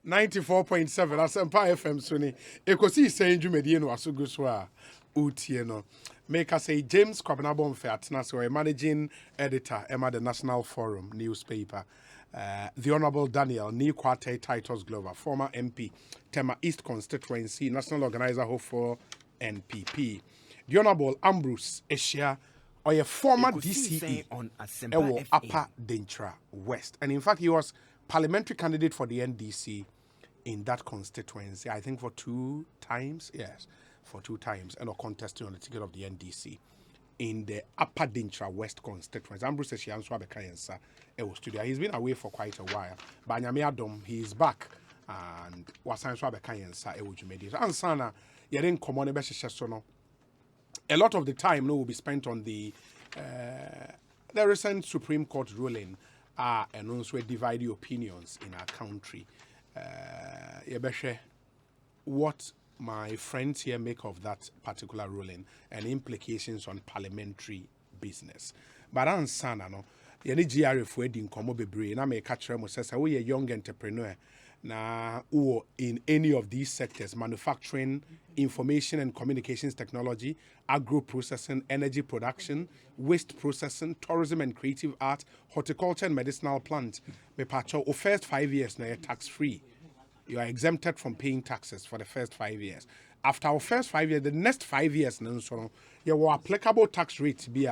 94.7 Asempa FM Sony. Ekosiisen dwumedie no asogo so a utie no. Make us say James Kwabena Bomfeh atena so a managing editor at the National Forum newspaper. The Honorable Daniel Kwartei Titus Glover, former MP, Tema East Constituency, National Organizer for NPP. The Honorable Ambrose, Ashia, or a former DCE on Upper Dentra West. And in fact, he was parliamentary candidate for the NDC in that constituency, I think for 2 times, yes, for 2 times, and contesting on the ticket of the NDC in the Upper Dentra West constituency. Ambrose says studio. He's been away for quite a while, but Nyame he is back and was answer Ansana, yeren common a lot of the time will be spent on the recent Supreme Court ruling and also divide the opinions in our country. What my friends here make of that particular ruling and implications on parliamentary business. But ansana no, yeni GRF wedi nkomo bebre na me catch them say we a young entrepreneur na in any of these sectors, manufacturing, information and communications technology, agro processing, energy production, waste processing, tourism and creative art, horticulture and medicinal plant. Me pacho first 5 years na tax free. You are exempted from paying taxes for the first 5 years. After our first 5 years, the next 5 years, you will applicable tax rate be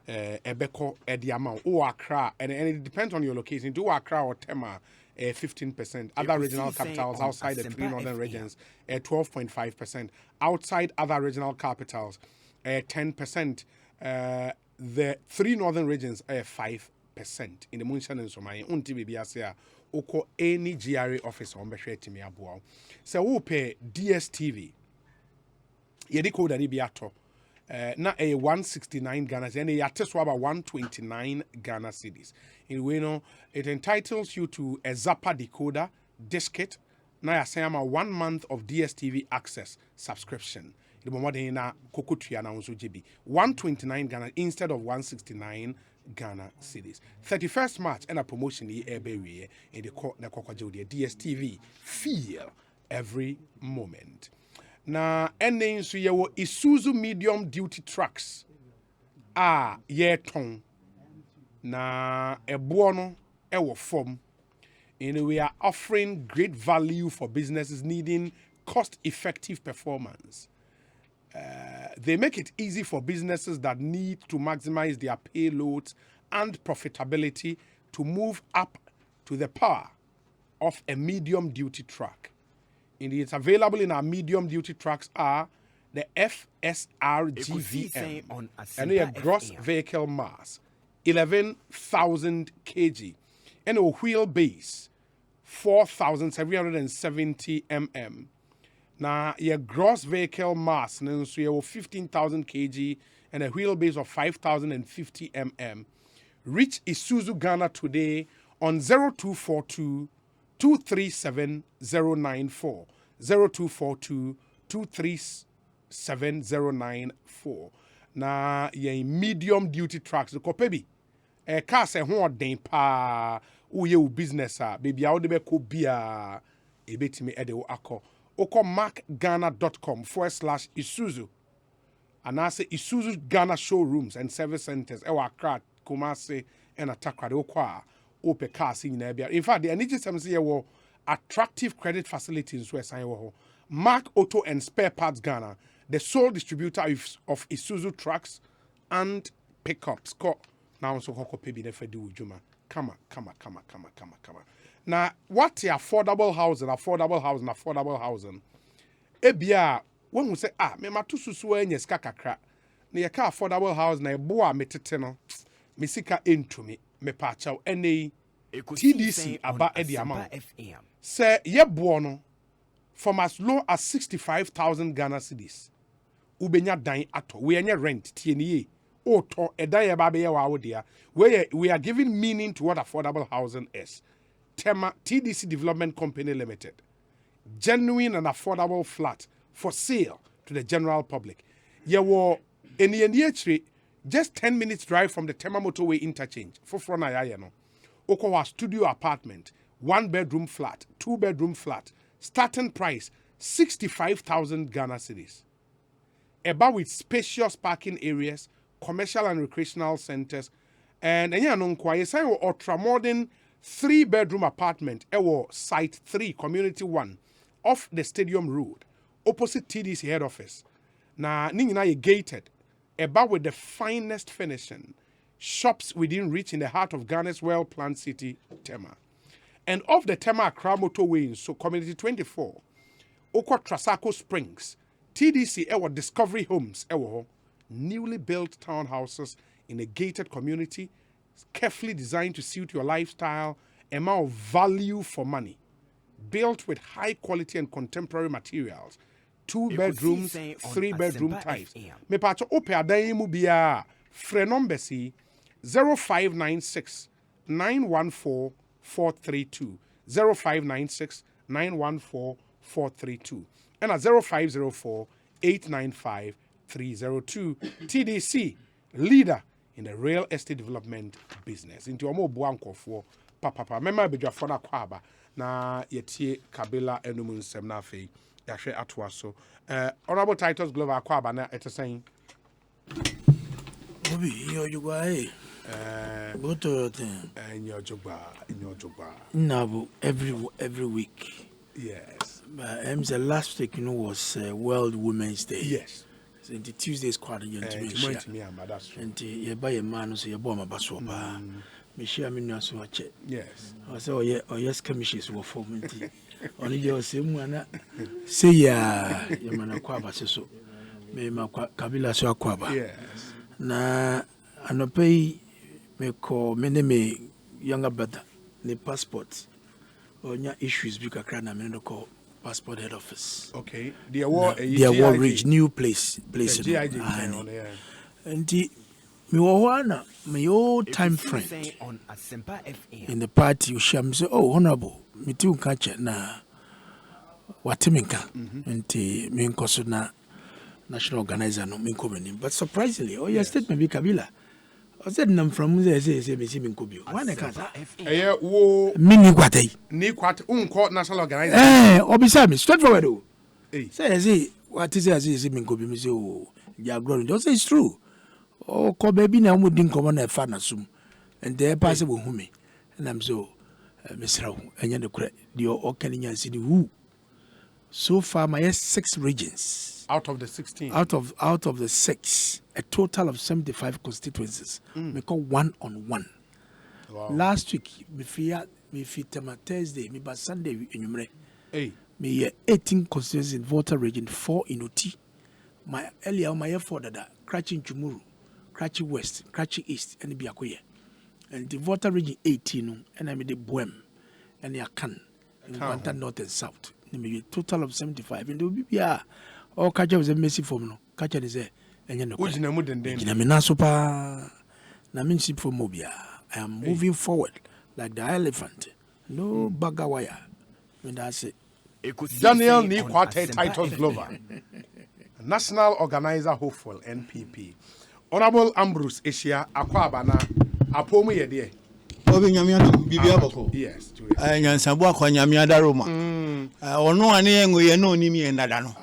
ebeko the amount or Accra, and it depends on your location. Do Accra or Tema, 15%. Other regional capitals outside the 3 northern regions, 12.5%. Outside other regional capitals, 10%. The 3 northern regions are 5%. In the Munshan and Somai, unti bibiasia. Oko any GRA office on Besheti me abuao. So we pay DSTV. Yedi code ani biato. Na a 169 Ghana and a yateswaba 129 Ghana cedis. In Weno, it entitles you to a Zappa decoder, diskette, na yasayama 1 month of DSTV access subscription. The moment na kokutria na unso GB 129 Ghana instead of 169 Ghana cedis. 31st March and a promotion in the court na kokwaje DSTV. Feel every moment. Na ending so ye wo Isuzu medium duty trucks ye ton na ebono no e wo form. And we are offering great value for businesses needing cost-effective performance. They make it easy for businesses that need to maximize their payloads and profitability to move up to the power of a medium-duty truck. Indeed, it's available in our medium-duty trucks are the FSRGVM and a gross vehicle mass 11,000 kg and a wheelbase 4,770 mm. Now, your gross vehicle mass, so you have 15,000 kg and a wheelbase of 5,050 mm. Reach Isuzu Ghana today on 0242 237 094. 0242 237 094. Now, your medium duty trucks, the Kopebi. A car say, who are den pa, uye business, baby, I would be a bit me edo ako. Oko markghana.com/Isuzu. And I say Isuzu Ghana showrooms and service centers. Ewa Accra, Kumasi, and Atakra. Okwa, Ope cars in Nebia. In fact, the energy systems here were attractive credit facilities. Mark Auto and Spare Parts Ghana, the sole distributor of Isuzu trucks and pickups. Now so hoko pebi ne fedu juma. Come on. Now, what the affordable housing? Ebia, when we say, me matu susu enye ska kakra. Na ye ka affordable house na eboa metete no. Me sika into me pacha ene TDC aba edi amount. Say ye boa no from as low as 65,000 Ghana cedis. Ubenya dan ato. We enye rent tieniye. Oto edan ba be ye wa wodia. We are giving meaning to what affordable housing is. Tema TDC Development Company Limited. Genuine and affordable flat for sale to the general public. You were in the just 10 minutes drive from the Tema Motorway interchange. For front no. Okowa studio apartment 1-bedroom flat, 2-bedroom flat, starting price 65,000 Ghana cedis. About with spacious parking areas, commercial and recreational centers, and ultra modern 3-bedroom apartment, site 3, community 1, off the Stadium Road, opposite TD's head office. Now, Ningina gated, about with the finest finishing, shops within reach in the heart of Ghana's well-planned city, Tema. And off the Tema Accra motorway, so community 24, Okwa Trasaco Springs, TDC Discovery Homes, newly built townhouses in a gated community, carefully designed to suit your lifestyle, amount of value for money, built with high quality and contemporary materials, 2 bedrooms, 3-bedroom types. Me pacho ope adan mu bia frɛ number si 0596 914 432 0596 914 432 and at 0504 895 302. TDC, leader in the real estate development business. Into omo buanko for papa. Mema bedwafo na kwaba na yetie Kabila enum nsem na afei yahwe atwa so. Honorable Titus Global kwaba na etesen. Obi you go go to your thing. In your jogba. No, every week. Yes. But the last week, was World Women's Day. Yes. So the Tuesday's quarter, that's true. And you buy a man who say you bomb a basoba. Me share me no so check. Yes. I say yes, commissions were forming. Only your same one. Say ya, you man kwaba so. Me ma Kabila so kwaba. Yes. Na anope me call me younger brother the passport. Onya issues because crana me no call passport head office. Okay. The award reach new place. And me wana my old time friend on Asempa FM in the party you share me say oh honorable me too catch na watiminka and me nkoso na national organizer no me komani but surprisingly your statement be Kabila I said I'm from say me see me nkobio why na kasa wo mini Kwartei ni Kwartei unko national organizer obisa me straightforward o say what is say me nkobio me say oh ya grow don't say it's true oh ko baby na mu din komo na fa na sum and there pass we hu me and I'm so Mr. Enya de kure the okaninya see the who so far my 6 regions out of the 16 out of the 6 a total of 75 constituencies we call 1-on-1. Wow. Last week me fit Thursday me by Sunday enyumre me 18 constituencies in voter region 4 in Oti my earlier my effort that Krachi Chumuru Krachi West Krachi East and Biakoye and the voter region 18 and I made the Boem and the Akan in Kwanta North and South me total of 75 and there will be all Kaja was a messy form no Kaja is a and you know na means for Mobia. I am moving forward like the elephant. No bugger wire. And that's it. Daniel ni Kwartei Titus Glover. National Organizer Hopeful NPP. Honorable Ambrose Ashia Kwabena apomu ye de. Obi nyamia bibia boko. Yes. Nyansabu akwa nyamia da Roma. Ono ane engu ye no ni mi endada no.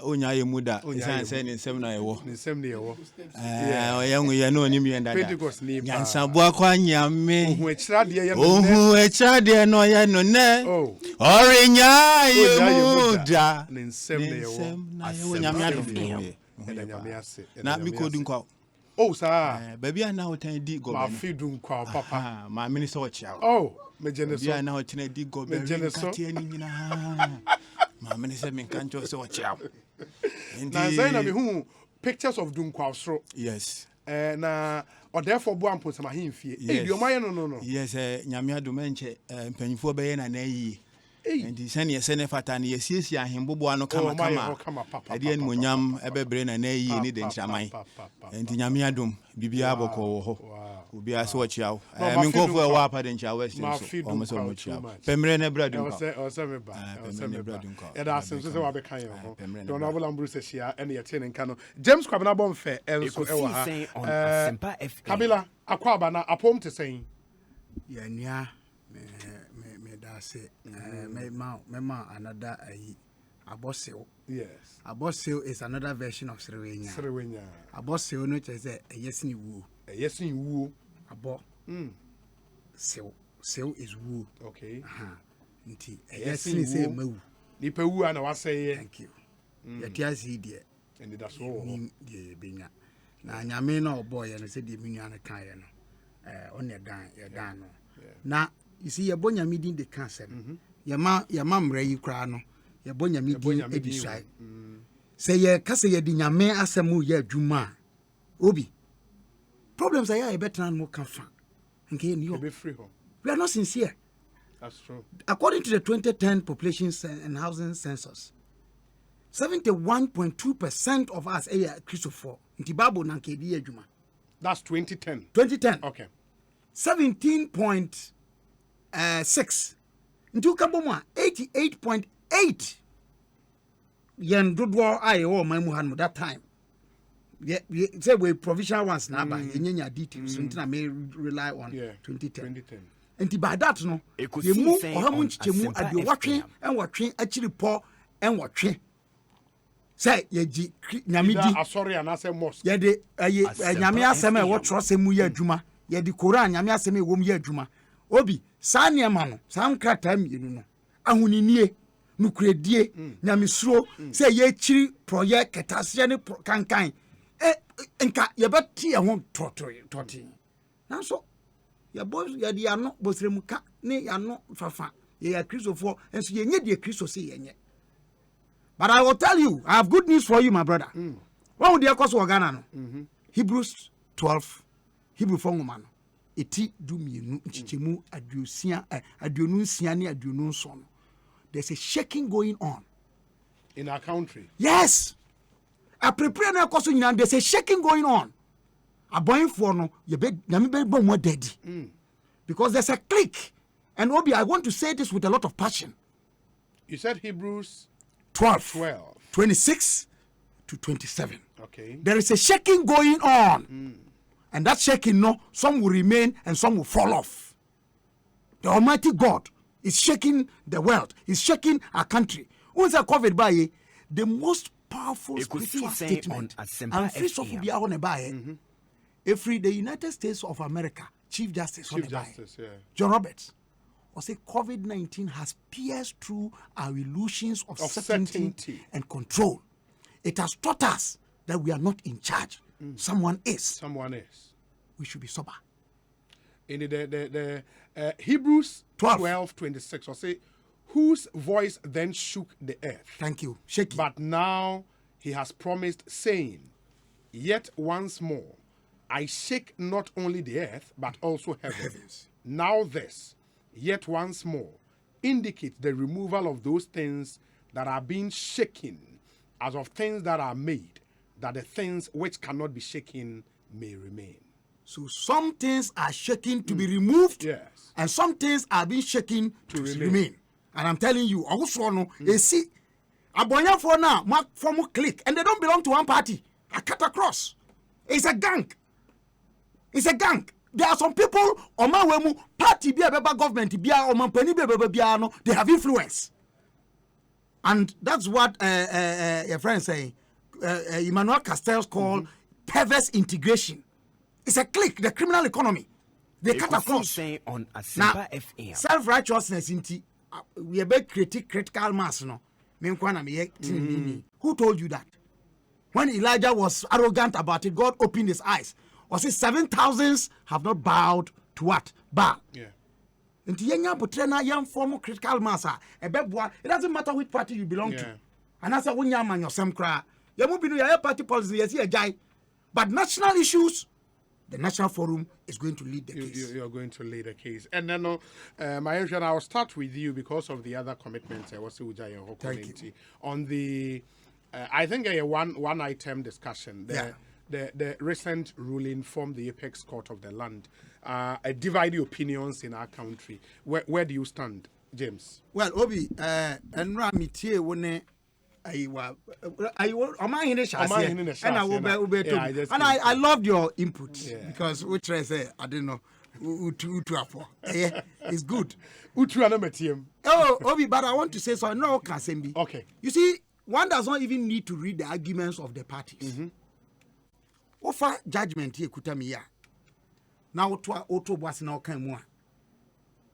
Onya ye muda say ni nsem na yewo ni nsem na yewo oyengu ye no ni mi endada nyansabu akwa nyame ohun ekirade ye no ohun ekirade no ye no ne orinya ye muda ni nsem na yewo nyame adom nyame ase na mi ko dun kwa oh sir baby na hotan di go ma fi dun kwa papa ma minister ochia oh me jeneso baby na hotan di go be katia ni nyina ma minister me kancho so ochia na say na me hu pictures of dun kwa osro yes na or therefore bo ampo sama himfie e bi o maye no yes nyame adom enche mpanyifo be ye na yi and send your senefata na yesiesi ahembobo ano kama ade an monyam ebebre na yi ni de nchaman and nyame adom bibia boko wo ho obi aso ochiaw me nkofo e wa pa de nchaw west so o mo so mo chiaw pemre na bradun o se me ba e da asen so se wa be kan yo do na bola Ambrose Ashia ene ye tene nka no James Kwabena Bomfeh enso e wa ha Kabila Kwabena apom te sen ya nua say, mema another Aboseo. Yes. Aboseo is another version of Srewenya. Aboseo no is a yes ni woo. A yes ni woo. Abo. Seo is woo. Okay. Nti yes ni say mawu. Nipa wu ana wa say. Thank you. Yetiasi die. And that's all. Die benya. Na nyame na oboy no say die minu ana kan ye no. On your dan no. Na you see your bonya meeting the cancer. Yama mra yi kra no. Your bonya meeting edisai. Say ye kase ye di nyame asemu ye adwuma. Obi. Problems are here better more can fan. Okay, be free home. We are not sincere. That's true. According to the 2010 population and housing census, 71.2% of us are Christopher. Intibabo nankedi adwuma. That's 2010. 2010. Okay. 17.6. Into Kaboma 88.8. Yen dodwo aye o mamu hanu that time. We say we provisional ones na ba yenya details so ntina may rely on 2010. And by that no you move ohamu nchemu ade watwe en watwe akiri po en watwe say yeji nyamedi sorry and say most ye de nyame asem e wo trosem ye adwuma ye de koran nyame asem e wo mu ye adwuma obi sa ne ma no sa nkrata mienu no ahuninie nukredie nyamesuro say ye chiri project ketase ne kankan enka ye beti e ho toti na so ye boys ye de ano bosremu ka ne ya no fafa ye ya Christopher enso ye nye de Christo say ye nye. But I will tell you, I have good news for you, my brother. What would you cause Ghana no? Hebrews 12, Hebrew for woman. Eti do me chichemu aduonu siani aduonu son. There's a shaking going on in our country. Yes. I prepare na cause you there's a shaking going on. Aboyin for no you be nyame be more daddy. Because there's a click. And Obi, I want to say this with a lot of passion. You said Hebrews 12, 26 to 27. Okay. There is a shaking going on. And that shaking, no, some will remain and some will fall off. The Almighty God is shaking the world. He's shaking our country. Who's a COVID by the most powerful spiritual statement? And free stuff will be out on a buy. If the United States of America, Chief Justice, John Roberts, or say COVID-19 has pierced through our illusions of certainty and control. It has taught us that we are not in charge. Someone is. Someone is. We should be sober. In the Hebrews 12:26, or say, whose voice then shook the earth. Thank you. Shake it. But now he has promised, saying, yet once more, I shake not only the earth, but also heavens. Now this, yet once more, indicates the removal of those things that are being shaken, as of things that are made, that the things which cannot be shaken may remain. So some things are shaken to be removed, yes, and some things are being shaken to remain. And I'm telling you, also no, you see, Abonya for now, mark form click, and they don't belong to one party. I cut across. It's a gang. It's a gang. There are some people on my way party be a government be a man penny be no, they have influence. And that's what your friend saying Emmanuel Castells called perverse integration. It's a clique, the criminal economy. They cut across. On now, self-righteousness we are very critical mass no. Who told you that? When Elijah was arrogant about it, God opened his eyes. Or say 7,000 have not bowed to what? Baal. Yeah. And young form of critical mass. It doesn't matter which party you belong to. And that's a one young man, your some cry. You won't be your party policy, yes, a guy. But national issues, the National Forum is going to lead the case. You're going to lead the case. And then, I'll start with you because of the other commitments. Thank you. On the, I think a one item discussion. The recent ruling from the Apex Court of the Land, divided opinions in our country. Where do you stand, James? Well, Obi, and I loved your input because which I say I don't know Yeah, it's good. Oh, Obi, but I want to say so. No, Kasembi. Okay. You see, one does not even need to read the arguments of the parties. Offer judgment here, Kutamiya. Now, auto was now come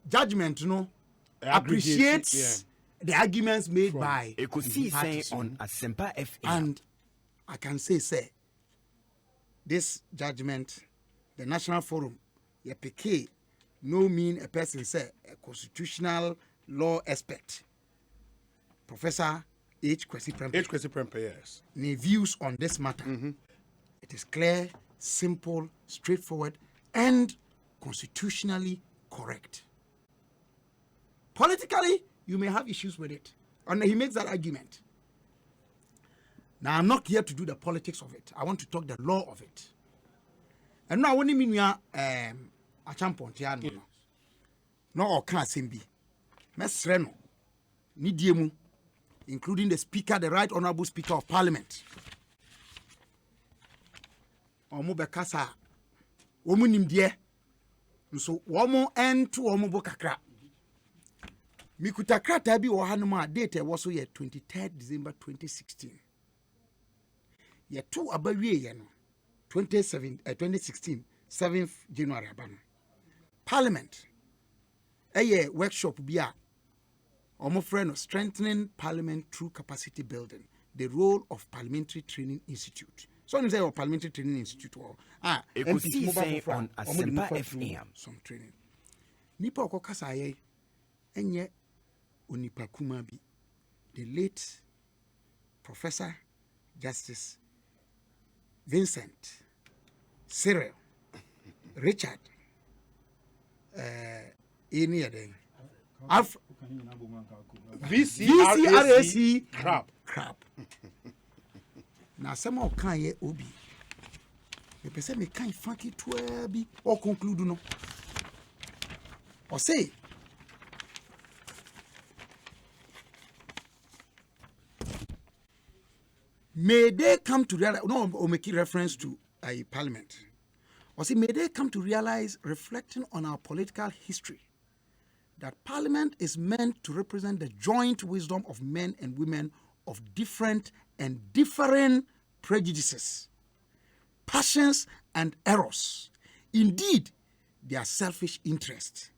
judgment, appreciates the arguments made by Ekosiisen on Asempa FM. And I can say, this judgment, the National Forum, PK, no mean a person say a constitutional law expert, Professor Kwesi Prempeh, yes. Views on this matter. It is clear, simple, straightforward, and constitutionally correct. Politically, you may have issues with it. And he makes that argument. Now, I'm not here to do the politics of it. I want to talk the law of it. And now, when you mean a champion, no or can't be. Mesreno, Nidiemu, including the Speaker, the Right Honorable Speaker of Parliament. Omo bekasa, omo nimdie, so omo entu omo bokakra. Mikuta krata bi wo hanuma date was so 23rd December 2016. Ye two abawie ye no 2016 7th January abano. Parliament a workshop bia omo friend of strengthening parliament through capacity building, the role of Parliamentary Training Institute. So you say or Parliamentary Training Institute or Ekosiisen on Asempa FM. Some training. Nipa okokasa ye enye onipa kumabi, the late Professor Justice Vincent Cyril Richard any other VCRAC crap. Now some of can ye obi. The person me can funky to be or conclude no. Or say may they come to realize or make reference to a parliament. Or say may they come to realize, reflecting on our political history, that parliament is meant to represent the joint wisdom of men and women of different and differing prejudices, passions, and errors. Indeed, their selfish interests.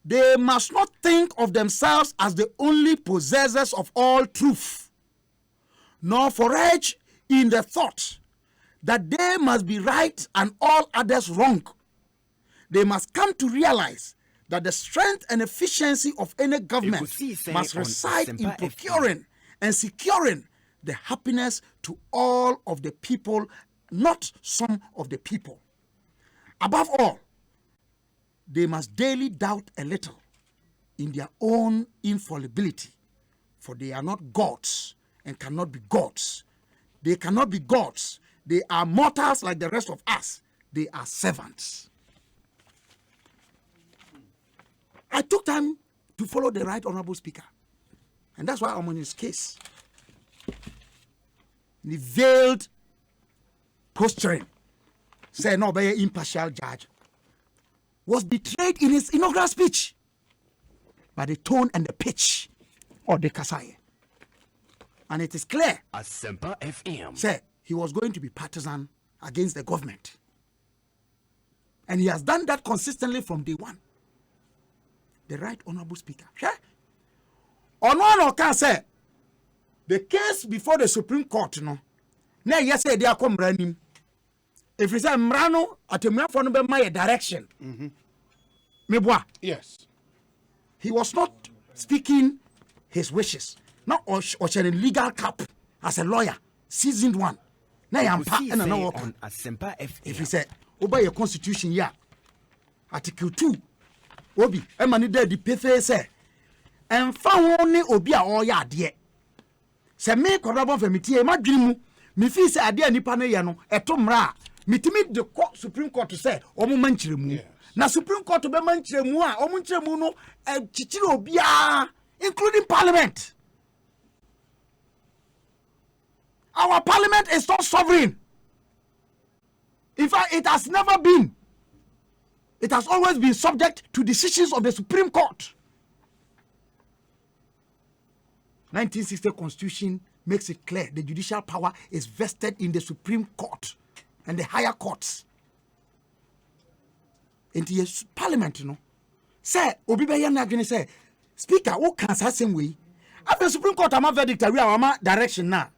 They must not think of themselves as the only possessors of all truth, nor forage in the thought that they must be right and all others wrong. They must come to realize that the strength and efficiency of any government must reside in procuring and securing the happiness to all of the people, not some of the people. Above all, they must daily doubt a little in their own infallibility, for they are not gods and cannot be gods. They cannot be gods. They are mortals like the rest of us. They are servants. I took time to follow the Right Honorable Speaker. And that's why I'm on his case. The veiled posturing, say no, by an impartial judge, was betrayed in his inaugural speech by the tone and the pitch of the Kasai. And it is clear, Asempa FM. say he was going to be partisan against the government. And he has done that consistently from day one. The Right Honorable Speaker. Ono can say the case before the Supreme Court, no. Na yes say they are come ranim. If you say mrano atemua for no be my direction. Meboa. Yes. He was not speaking his wishes. Not or legal cap as a lawyer, seasoned one. Na yampa and no on Asempa FM. if he said obey your constitution ya. Article 2 Obi, emani de di pefe se. Emfa ho ne obi a oya ade. Se me kwabra Bomfeh metie madwiri mu, me fi se ade anipa no ye no, eto mra. Mitimi de Supreme Court say omo manchire mu. Na Supreme Court be manchire mu a, omo nchire mu no chichire obi a, including Parliament. Our Parliament is not sovereign. In fact, it has never been. it has always been subject to decisions of the Supreme Court. 1960 Constitution makes it clear the judicial power is vested in the Supreme Court and the higher courts. Into the Parliament, you know. Say, Obi Baya Nagini say, Speaker, what can say same way? After the Supreme Court, I'm a verdict, we are direction now.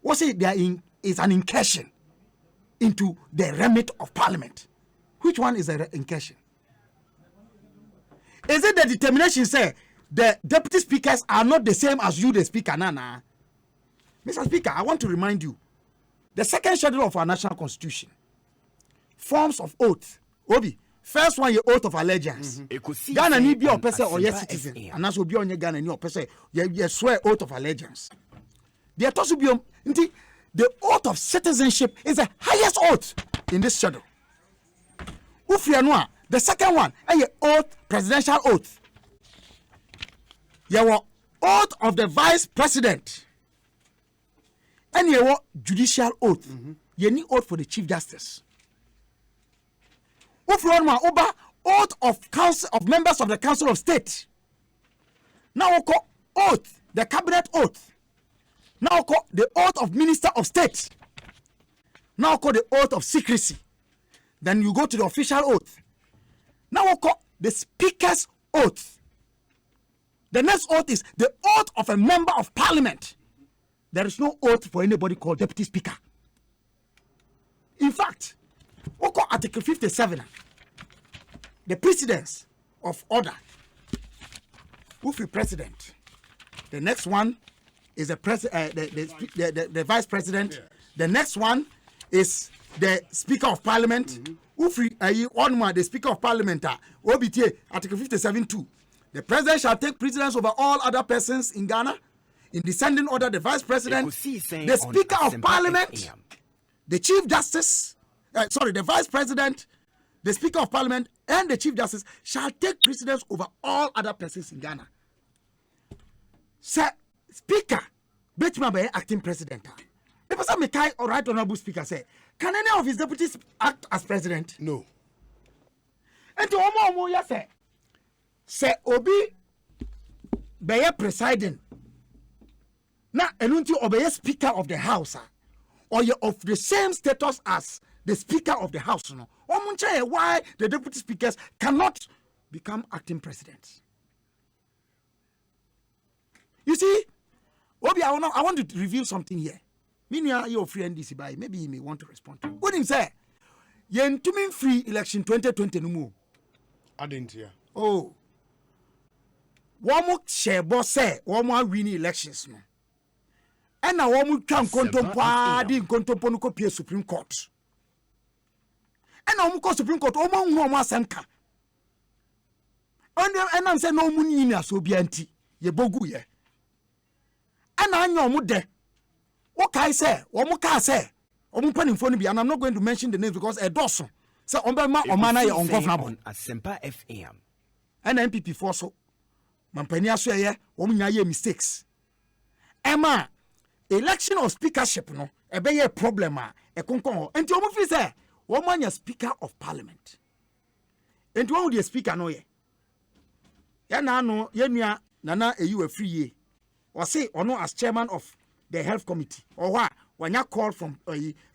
What say there is an incursion into the remit of Parliament? Which one is an incursion? Is it the determination say the deputy speakers are not the same as you, the speaker? Nah. Mr. Speaker, I want to remind you, the second schedule of our national constitution, forms of oath, Obi, first one, your oath of allegiance. Ghana need be a person or yes citizen, and that's will be on your Ghana new person. You swear oath of allegiance. There also be the oath of citizenship is the highest oath in this schedule. The second one, and your oath, presidential oath. Your oath of the vice president. And your judicial oath. You need oath for the chief justice. Oath of council of members of the Council of State. Now we call oath, the cabinet oath. Now we call the oath of minister of state. Now we call the oath of secrecy. Then you go to the official oath. Now we call the speaker's oath. The next oath is the oath of a member of parliament. There is no oath for anybody called deputy speaker. In fact, we call Article 57, the precedence of order. Who's the president? The next one is the vice president. Yeah. The next one is the speaker of parliament. The speaker of parliament. OBTA, Article 57(2). The president shall take precedence over all other persons in Ghana. In descending order, the vice president, the speaker of parliament, the chief justice, the vice president, the speaker of parliament, and the chief justice shall take precedence over all other persons in Ghana. Sir, speaker, Betma be acting president. The person may kai or right honorable speaker say, can any of his deputies act as president? No. And to Omo ya say Obi be presiding. Now, enunti obey speaker of the house, or you of the same status as the speaker of the house. No, why the deputy speakers cannot become acting presidents? You see, Obi, I want to review something here. Meaning, your friend this by maybe he may want to respond to. What did he say? Yen to mean free election 2020 no more. I didn't hear. Oh, one more share boss say one more winning elections no. And now we can contemplate no copy Supreme Court. And now we Supreme Court. Omo senka. And I'm saying no money in so be anti. Ye bogu ye. And I know mu de. What can I say? Omo ka say. Omo panin phone bi. And I'm not going to mention the names because a dozen. So omba omana ye uncomfortable. Asempa FM. And MPP for so. Mampani aso ye. Omo nya ye mistakes. Emma. Election of speakership no be a problem e konkon enti omo fi say wo manya speaker of parliament enti wo the speaker no ye ya na no ye nua nana eyi free ye o say ono as chairman of the health committee or wa wanya call from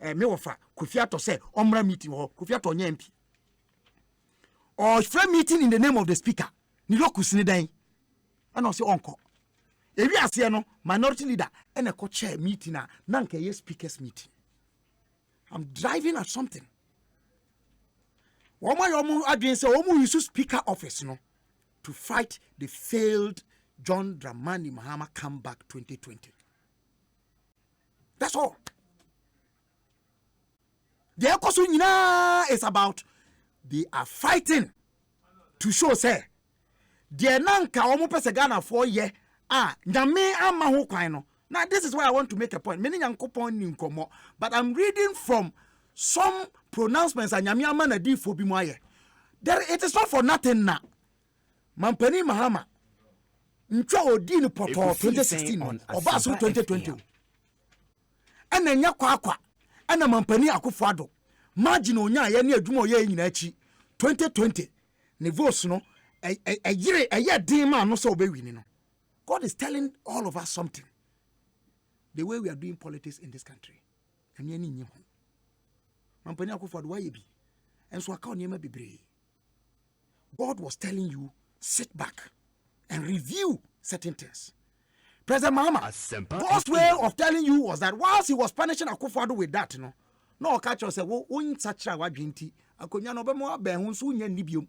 mewofa Kufiato say omra meeting or Kufiato nya MP or free meeting in the name of the speaker ni lokus ni dan and o say onko ebi ase no minority leader and a co-chair meeting na nke ye speakers meeting. I'm driving at something. Woman adwin say omu use speaker office no to fight the failed John Dramani Mahama comeback 2020. That's all. The Ekosiisen is about they are fighting to show say the nanka omu pese Ghana for ye nyame ama ho kwan no. Now this is why I want to make a point. Many yankopon ni nkomo, but I'm reading from some pronouncements and nyame ama na di fo bi mo aye. There it is not for nothing na. Mampani Mahama ntwa odi ni poto 2016 oba so 2020. Ana nya kwa ana mampani Akufo-Addo margin onya ye ne adwuma ye nyina achi 2020 ne votes no a year day man no so be winning no. God is telling all of us something. The way we are doing politics in this country. And ye ni ho. Mampani akofo why be. And so account yema bebre. God was telling you sit back and review certain things. President Mahama, God's way of telling you was that whilst he was punishing Akufo-Addo with that, no catch us say, "Wo such a wadwinti akonya no be mo abehun so nya nibiom."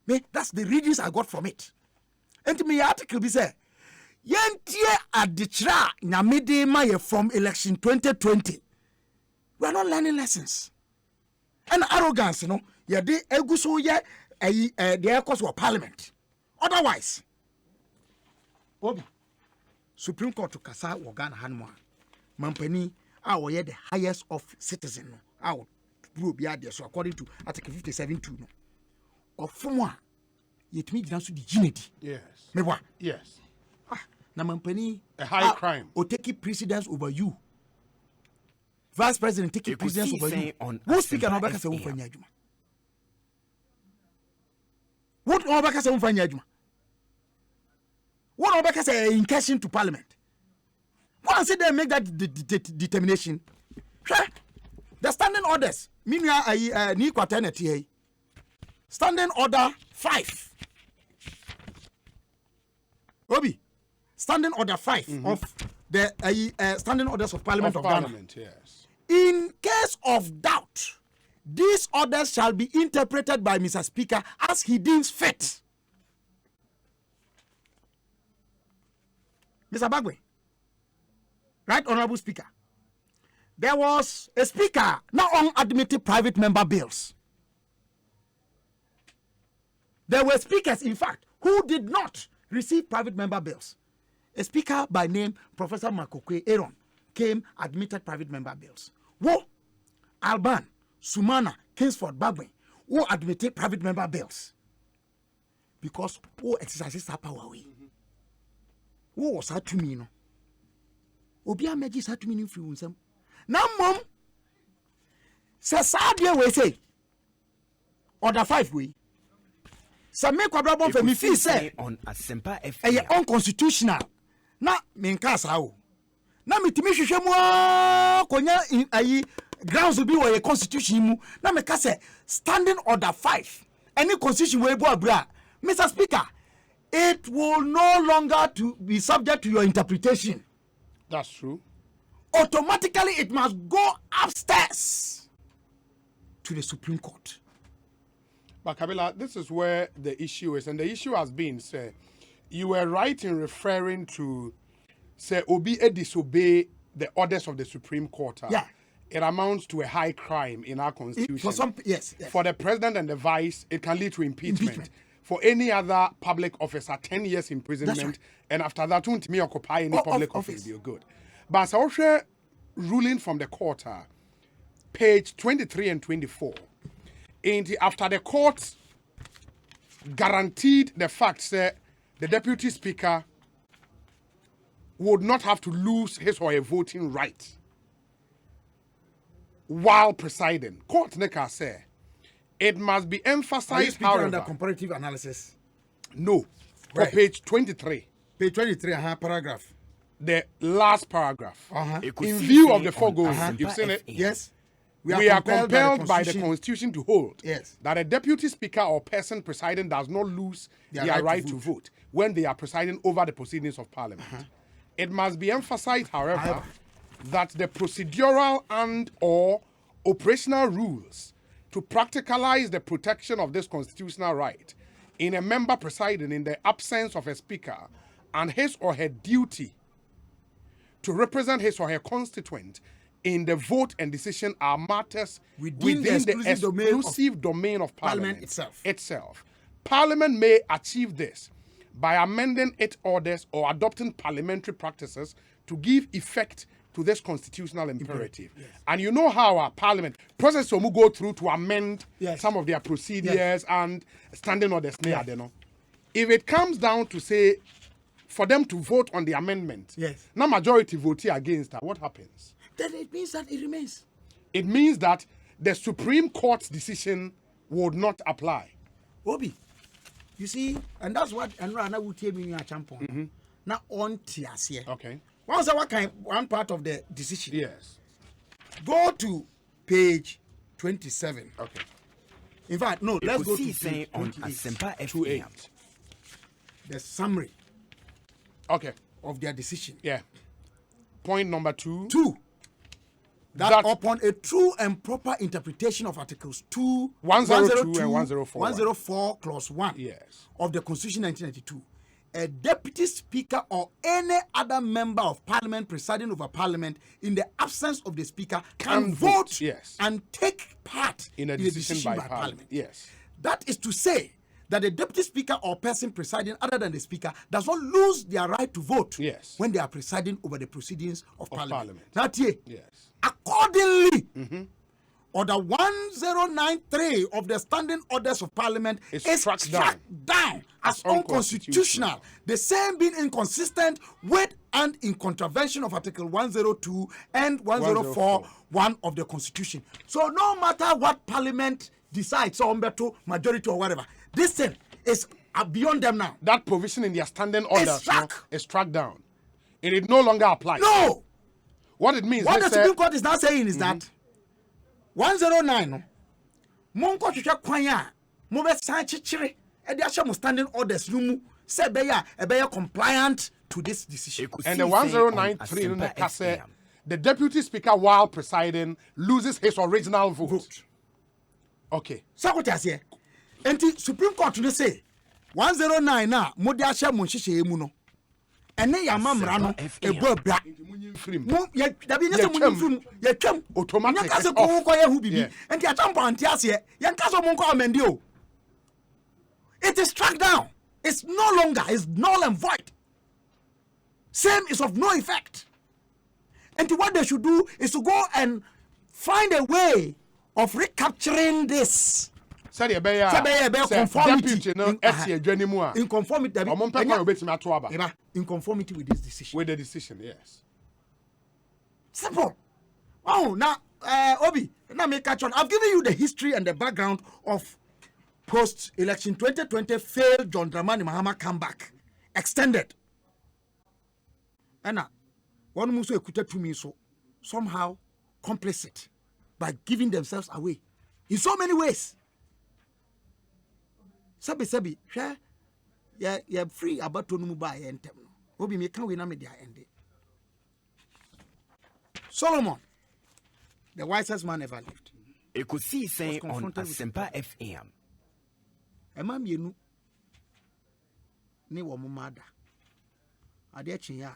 Me, that's the readings I got from it. And me article be say, "Yentie adichra nyamede ma ye from election 2020." We are not learning lessons. And arrogance, ye de eguso ye the cause of parliament. Otherwise, Obi, Supreme Court to Kasa Wagana Hanma, Mampani, our the highest of citizen, our group yard, so according to Article 57.2, or from one, yet me down to the unity. Yes. Me what? Yes. Na Mampani, a high crime. Or take precedence over you. Vice President take precedence over you. Who speak an Obaka say Ufanya Juma? What Obaka say Ufanya Juma? What Obaka say in question to Parliament? What I say they make that determination? The standing orders. Meanwhile, ni Kwartei standing order 5. Obi, standing order 5 of the standing orders of Parliament of Ghana. Yes. In case of doubt, these orders shall be interpreted by Mr. Speaker as he deems fit. Mr. Bagwe, right, Honorable Speaker, there was a speaker not on admitted private member bills. There were speakers, in fact, who did not receive private member bills. A speaker by name Professor Makokwe Aaron came admitted private member bills. Wo Alban, Sumana, Kingsford, Bagwe, who admitted private member bills because who exercises that power. Who was that to me? No, Obia Megis had to mean influence them. Now, mom, Sadia we say, order 5 we. Some make Kwabena for me feel say on Asempa FM. Unconstitutional. Na menkasa o. Na mitimi hwehwe mu konya ayi grounds be where constitution mu. Na meka say standing order 5. Any constitution we bo abra. Mr. Speaker, it will no longer to be subject to your interpretation. That's true. Automatically it must go upstairs to the Supreme Court. But Kabila, this is where the issue is, and the issue has been, say, you were right in referring to, say, Obi disobey the orders of the Supreme Court. Yeah. It amounts to a high crime in our constitution. For some, yes. For the president and the vice, it can lead to impeachment. For any other public officer, 10 years imprisonment, right. And after that, won't me occupy any public office. You're good. But also ruling from the court, page 23 and 24. After the court guaranteed the fact that the deputy speaker would not have to lose his or her voting right while presiding. Court neka say it must be emphasized. Are you speaking under comparative analysis? No. Right. For page 23. Page 23, paragraph. The last paragraph. Ekosiisen In view of the foregoing, you've seen it? Yes. We are compelled by the Constitution to hold that a deputy speaker or person presiding does not lose their right to vote when they are presiding over the proceedings of Parliament. It must be emphasized, however, that the procedural and or operational rules to practicalize the protection of this constitutional right in a member presiding in the absence of a speaker and his or her duty to represent his or her constituent in the vote and decision are matters within the exclusive domain of Parliament itself. Parliament may achieve this by amending its orders or adopting parliamentary practices to give effect to this constitutional imperative. Yes. And you know how our Parliament process will go through to amend some of their procedures and standing orders. If it comes down to say for them to vote on the amendment, now majority vote against that, what happens? Then it means that it remains. It means that the Supreme Court's decision would not apply. Obi, you see, and that's what Anna would tell me a champion. Now on TSC. Okay. One part of the decision. Yes. Go to page 27. Okay. In fact, no, let's go to Ekosiisen page on 28. Asempa 28. FM. The summary Okay. of their decision. Yeah. Point number 2. 2. That upon a true and proper interpretation of Articles 2, 102 and 104. 104 clause 1 Yes. of the Constitution 1992, a deputy speaker or any other member of parliament presiding over parliament in the absence of the speaker can vote yes, and take part in a decision by parliament. Yes. That is to say that the deputy speaker or person presiding other than the speaker does not lose their right to vote Yes. when they are presiding over the proceedings of parliament. That year, Yes. accordingly, Order 1093 of the Standing Orders of Parliament is struck down as unconstitutional, the same being inconsistent with and in contravention of Article 102 and 104 1 of the Constitution. So no matter what Parliament decides, or majority or whatever, this thing is beyond them now. That provision in their standing orders is struck down. It no longer applies. No. What it means, what the Supreme Court is now saying is that 109 monko hwehwe kwan a mo be san chichire e de ahye mo standing orders no mu say be ya compliant to this decision. And the 1093 in the case, the deputy speaker while presiding loses his original vote. Okay. So what I say? And the Supreme Court no say 109 na mo de ahye mo hyehyɛ mu no ene ya mamra no ebo bra mo ya dabi ne se mo nyimfrim ya twam automatic nya kase ko ko ya hu bibi enti atampo anti ase ya nkaso mo nko amende o. It is struck down. It's no longer, it's null and void. Same is of no effect. And what they should do is to go and find a way of recapturing this. Conformity. In conformity. In conformity with this decision. With the decision, yes. Simple. Oh, now, Obi, now me catch on. I've given you the history and the background of post-election 2020 failed John Dramani Mahama comeback. Extended. And now, one muso ekuta to me so somehow complicit by giving themselves away in so many ways. Sabi, share ya free about to numu ba yentem. Obi me can we na me dia ende. Solomon, the wisest man ever lived. Ekosiisen on Asempa FM. Ema mienu ne wo mada. Ade akyen ya.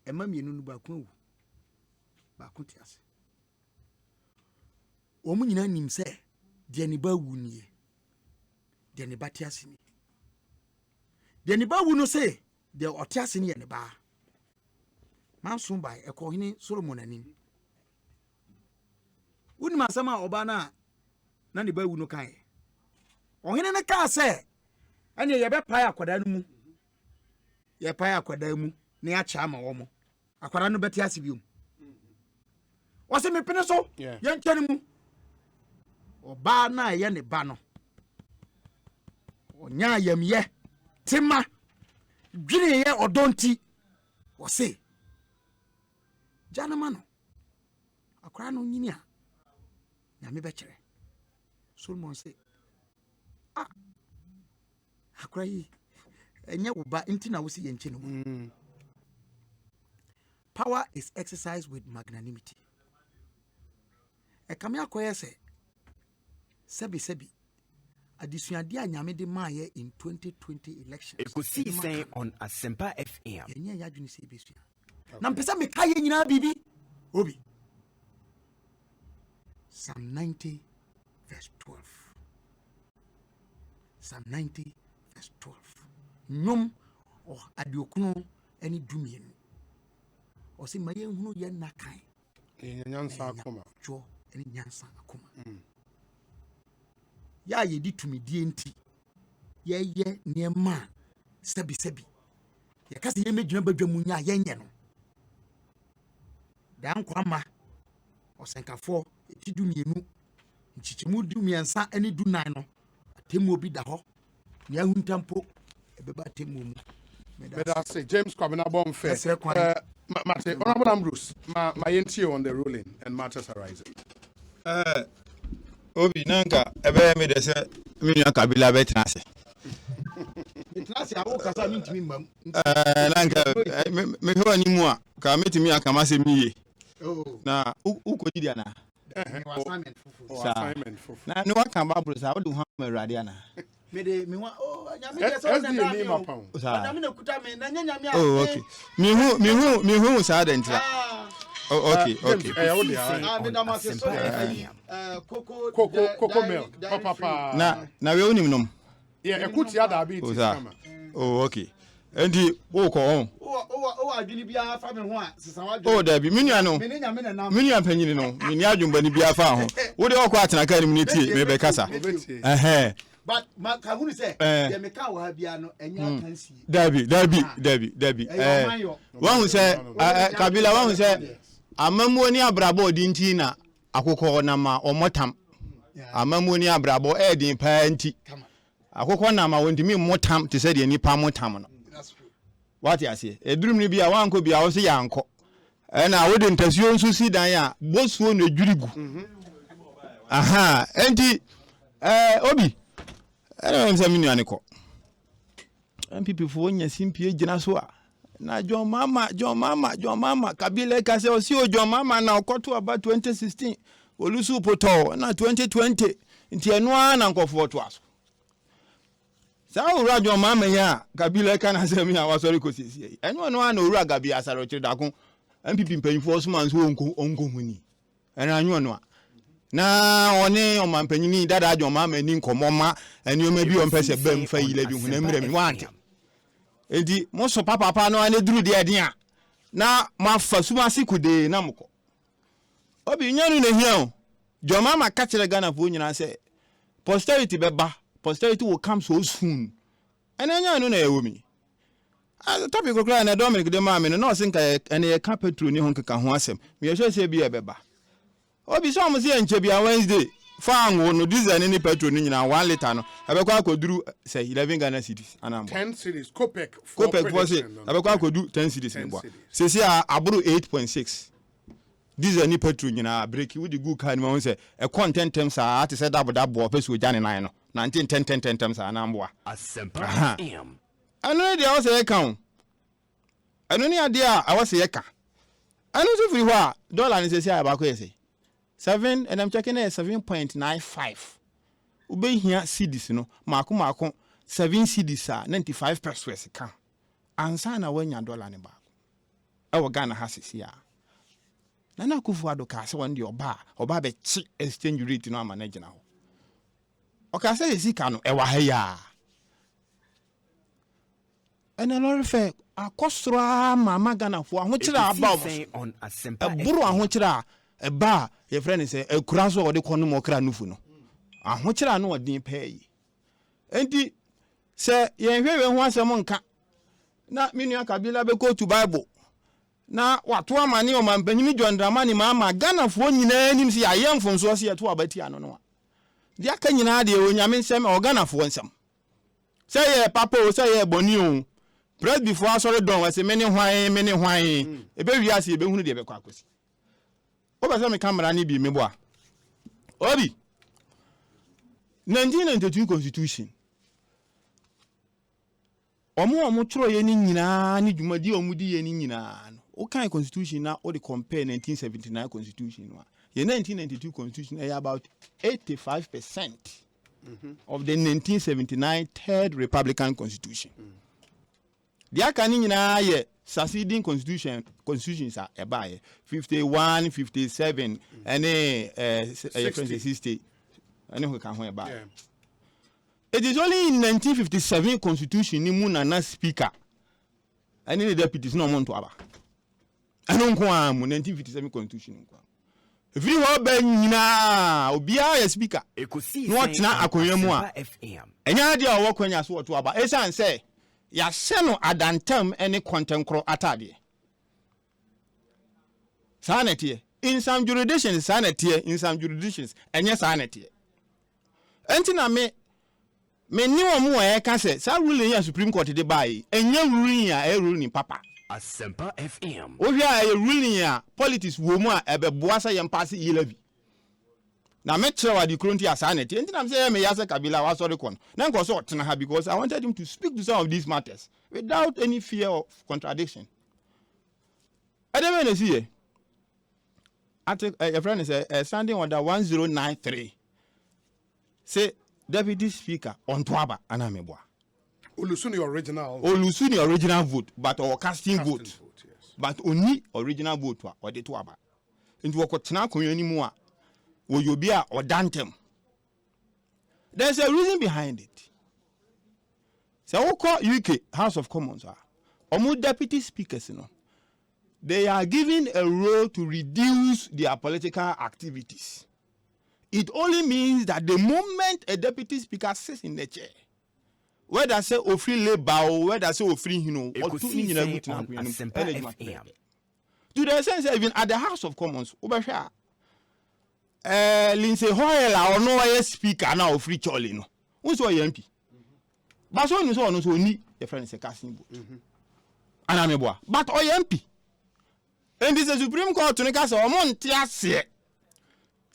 Ema mienu nu ba kun wu. Ba kun ti ase. Wo mu nyina nim se de ne ba wu nie. De ne ba ti ase ni. De ne ba wu no se de oti ase ni ye ne ba. Mansun bai ekohini Solomon anim. Wuni masama oba na ne ba wu no kan. Ohene ne ka se ene ye be pai akwada no mu. Ye pai akwada mu na ya cha ma wo mo. Akwada no beti ase biom. Wo se me pene so ye nkyane mu. Oba na ye ne ba no. Onya yamye tema dwine ye odonti. Wo se Janama no akwada no nyini a na me be kire. Solomon say akwada yi enye wo ba nti na wo se ye nche no. Power is exercised with magnanimity. Ekame akoye se sebi adisuade anyame de maaye in 2020 elections. Ekosiisen on Asempa FM. Yenye ya dwuni se besu. Na mpesa me kaye nyina bibi. Obi. Psalm 90 verse 12. Psalm 90 verse 12. Nyom o adiokuno eni dumienu. O se maye hunu ye nakan. Nyansa akoma. Jo eni nyansa akoma. Ya ye di tumidie nti. Ye niema sebi. Ye kase ye medwuna badwamu nya ye nye no. Dan kwama osenkafo etidumienu nchichimu du miensa eni du nan no atemu obi da ho ne ahuntampo ebeba atemu mu but I say James Kwabena Bomfeh Mate Honorable Ambrose my NTO on the ruling and matters arising obi nanka ebe me de se me nua kabila betrase betrase awo kasa mintimi mam nanka me ho ani mu a ka metimi akama se miye na ukodi dia na assignment fufu na no waka babro sa wo ha mawrade ana me de me wa nyame de so na da mi nyame na kuta me na nyame a okay me hu sa da ntira okay me da ma se so coco milk papa na we onim nom ekuti ada bi ti kama okay endi wo ko on adwini bia fa me ho a sesa wadwo da bi menua no me nyame na nam menua panyini no me ni adwumba ni bia fa ho wo de okọ atena ka ni mu tie me be kasa but ma ka hunu se de me ka wa bia no enya kansi dabi wa hu se kabila wa hu se amamu ni abrabo di nti na akokọ na ma omotam amamu ni abrabo din pa nti akokọ na ma wontimi motam te se de nipa motam no what you say edurum ni bia wanko bia wo se yanko na wo de ntasuo nso si dan a bosuo na dwurigu enti obi ana nsa minu ane ko MPP fo nya simpie gina so a na John Mama kabila ka se o si o John Mama na okoto aba 2016 olusu poto na 2020 nti eno na nkofo to aso sa owura John Mama ya kabila ka na se mi a wasori ko sisi eno no na owura gabi asaro kire da ko MPP mpanyifo so man so onko huni ena anyo no na one o mampanyini dada John Mama ni nkomoma eni o ma bi o mpese bam fa yile bi hu na mire mi wante edi mo so papa no ane duru de eden a na mafa suma sikude na mko obi nyanu na hia John Mama ka kire Ghana fo nyina se posterity beba posterity will come so soon ena nyanu na ewomi topic okra na Dominic de ma me no se nka ene ka petro ni ho nkeka ho asem me ye se bi e beba obi so mo se enche bia Wednesday fa anwo no diesel ni petro ni nyina 1 liter no abekwa akoduru say 11 Ghana cedis anambo 10 cedis copec for say abekwa akodu 10 cedis ni bo se se aburu 8.6 diesel ni petro nyina break we the good kind ma say e content terms a ate say dabo peso jane nan no 1910 terms anambo asempa am anu dia o say kan anu ni ade a wo say ka anu so free ho a dollar ni say abako ye say 7 and I'm checking it 7.95 ube hia cedis no mako 7 cedis a 95 pesos ka ansa na wanya dollar ne ba e wo Ghana ha sisi a na kufu ado ka se won de oba be chi exchange rate no ama na gina ho o ka se sika no e wa ha ya ena lori fe akosra mama Ghana fo ahokyira aba buru ahokyira eba ye friend say ekura so ode kono mo kra nufu no ahokyira no odin pay enti se ye hwewe ho asem nka na menu kabila be go to Bible na wato amane o mampanyini John Dramani mama Ghana fo nyina anim se ayemfo so se yeto abati ano no de aka nyina de onyame nsem o Ghana fo nsem se ye papa o se ye boni o press before asore don we se meni hwan ebe wiase ebe hunu de ebe kwa akosi oba se me camera ni bi me boa obi 1992 constitution omo tro ye ni nyina ni dwumadi omudi ye ni nyina no o kan constitution na o de compare 1979 constitution no ye 1992 constitution is about 85% of the 1979 third republican constitution the akani nyina ye succeeding constitutions are about 51 57 and 60 and who can about it is only in 1957 constitution ni mu na speaker and the deputies no want to aba anu ko am 1957 constitution nko if you ho ba nyina obia ya speaker Ekosiisen no tena akonwa mu a enya de a wo kwanya so to aba esan say ya seno adantem ene kontenkro atade sanete in some jurisdictions sanity, in some jurisdictions and yes sanity. Entina me knew more can say sa ruling Supreme Court de buy and you ruling papa. Asempa FM. Oh yeah, a ruling politics woman ebe boasa yam pass 11. Na me try the current sanity. Entina I'm saying me yasa Kabila was sorry kon. Na nko so tena ha because I wanted him to speak to some of these matters without any fear of contradiction. I don't know see. A friend is standing under 1093. Say Deputy Speaker on Twaba Anameboa. Olusuni original vote, but or casting vote. Yes. But only original vote or the Twaba. Into a Kotana anymore. Will you be a or Dantem? There's a reason behind it. So we call UK House of Commons are almost deputy speakers, you know. They are given a role to reduce their political activities. It only means that the moment a deputy speaker sits in the chair, whether say free labor or whether say free, you know, or to the sense even at the House of Commons, Lindsay Hoyle or no speaker now free Charlie no. Who's your MP? But so you so need your friend is a casting vote. And I'm a boy. But or MP. And this is the Supreme Court to make us a month.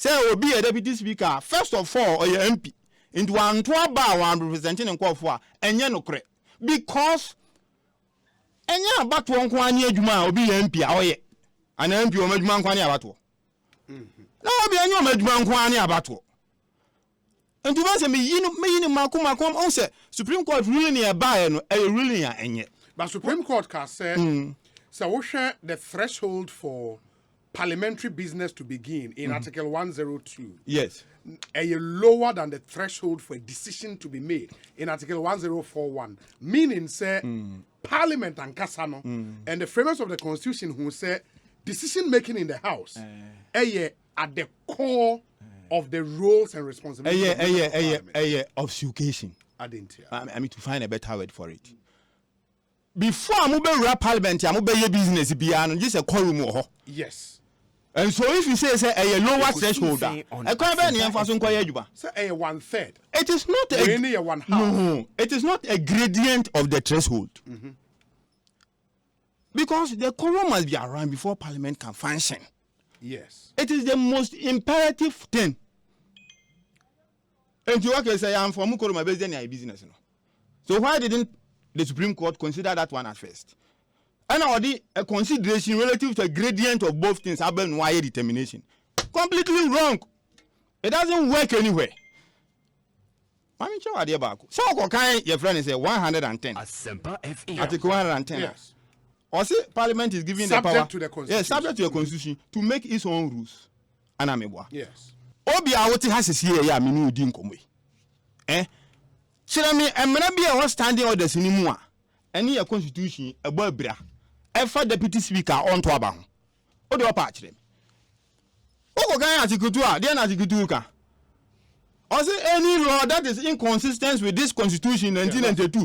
Say will be a deputy speaker first of all or your MP into one one representing and call for and no credit because and but one kwani adwuma will be MP awoye an MP o madwuma kwani abato na obi anyo madwuma kwani abato and to say me yin makoma kom on say Supreme Court ruling e ba no e ruling a enye but Supreme Court can say so we share the threshold for parliamentary business to begin in Article 102. Yes. Lower than the threshold for a decision to be made in Article 1041. Meaning, say, Parliament and Kasano and the framers of the Constitution who say decision making in the House at the core of the roles and responsibilities of education. I didn't hear. I mean to find a better word for it. Before I move Parliament, I move business beyond just a quorum. Yes. And so if you say a lower threshold, a say 1/3. It is not a 1/2. No, it is not a gradient of the threshold. Because the quorum must be around before Parliament can function. Yes. It is the most imperative thing. And you can say I'm from Mukoroma based on business. So why didn't the Supreme Court consider that one at first? And already a consideration relative to a gradient of both things have been wire determination. Completely wrong. It doesn't work anywhere. I mean, show idea back. So, your friend is a 110. Article 110. Yes. Or say Parliament is giving subject the power to the Constitution. Yes, subject to the Constitution to make its own rules. And I'm a yes. Obi awoti has here, ya minu din komwe. Chirami, emena bi a standing orders ni mu a. Any a Constitution a boy bra. Ever deputy speaker on to aba ho. O de opa akire. O go gan article 2 a, dey article 2 ka. Or say any law that is inconsistent with this Constitution 1992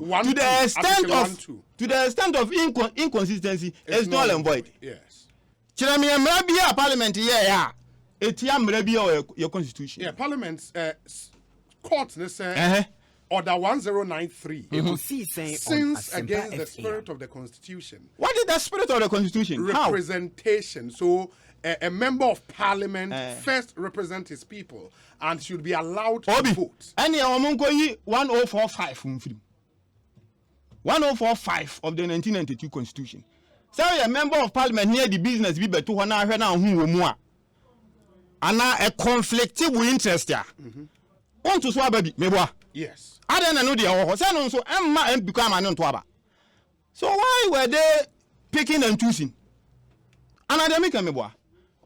to the extent of inconsistency is null and void. Yes. Chirami emra bi a Parliament here ya. Etia emra bi a your Constitution. Yeah, Parliament court they say Order 1093 sins against the spirit of the Constitution. What is the spirit of the Constitution? Representation. How? So a member of Parliament first represents his people and should be allowed to vote. Any omunko 1045 1045 of the 1992 Constitution. So a member of Parliament near the business be beto ho na hwe na hu wo mu a. Ana a conflictive interest ya. Want to so baby meboa. Yes. I don't know the whole son so Emma become an untoaba. So why were they picking and choosing? And I make a meboa.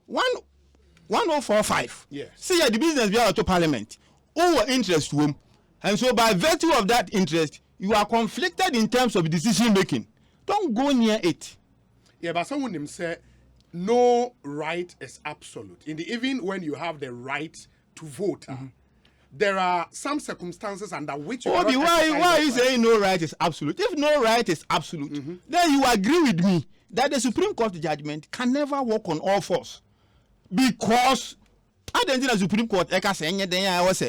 1045. Yes. See the business be out to Parliament. Over interest to him. And so by virtue of that interest, you are conflicted in terms of decision making. Don't go near it. Yeah, but someone them say no right is absolute. Even when you have the right to vote. There are some circumstances under which you Obi, why are you saying no right is absolute? If no right is absolute, then you agree with me that the Supreme Court judgment can never work on all fours. because identity Supreme Court eka say enye den ya was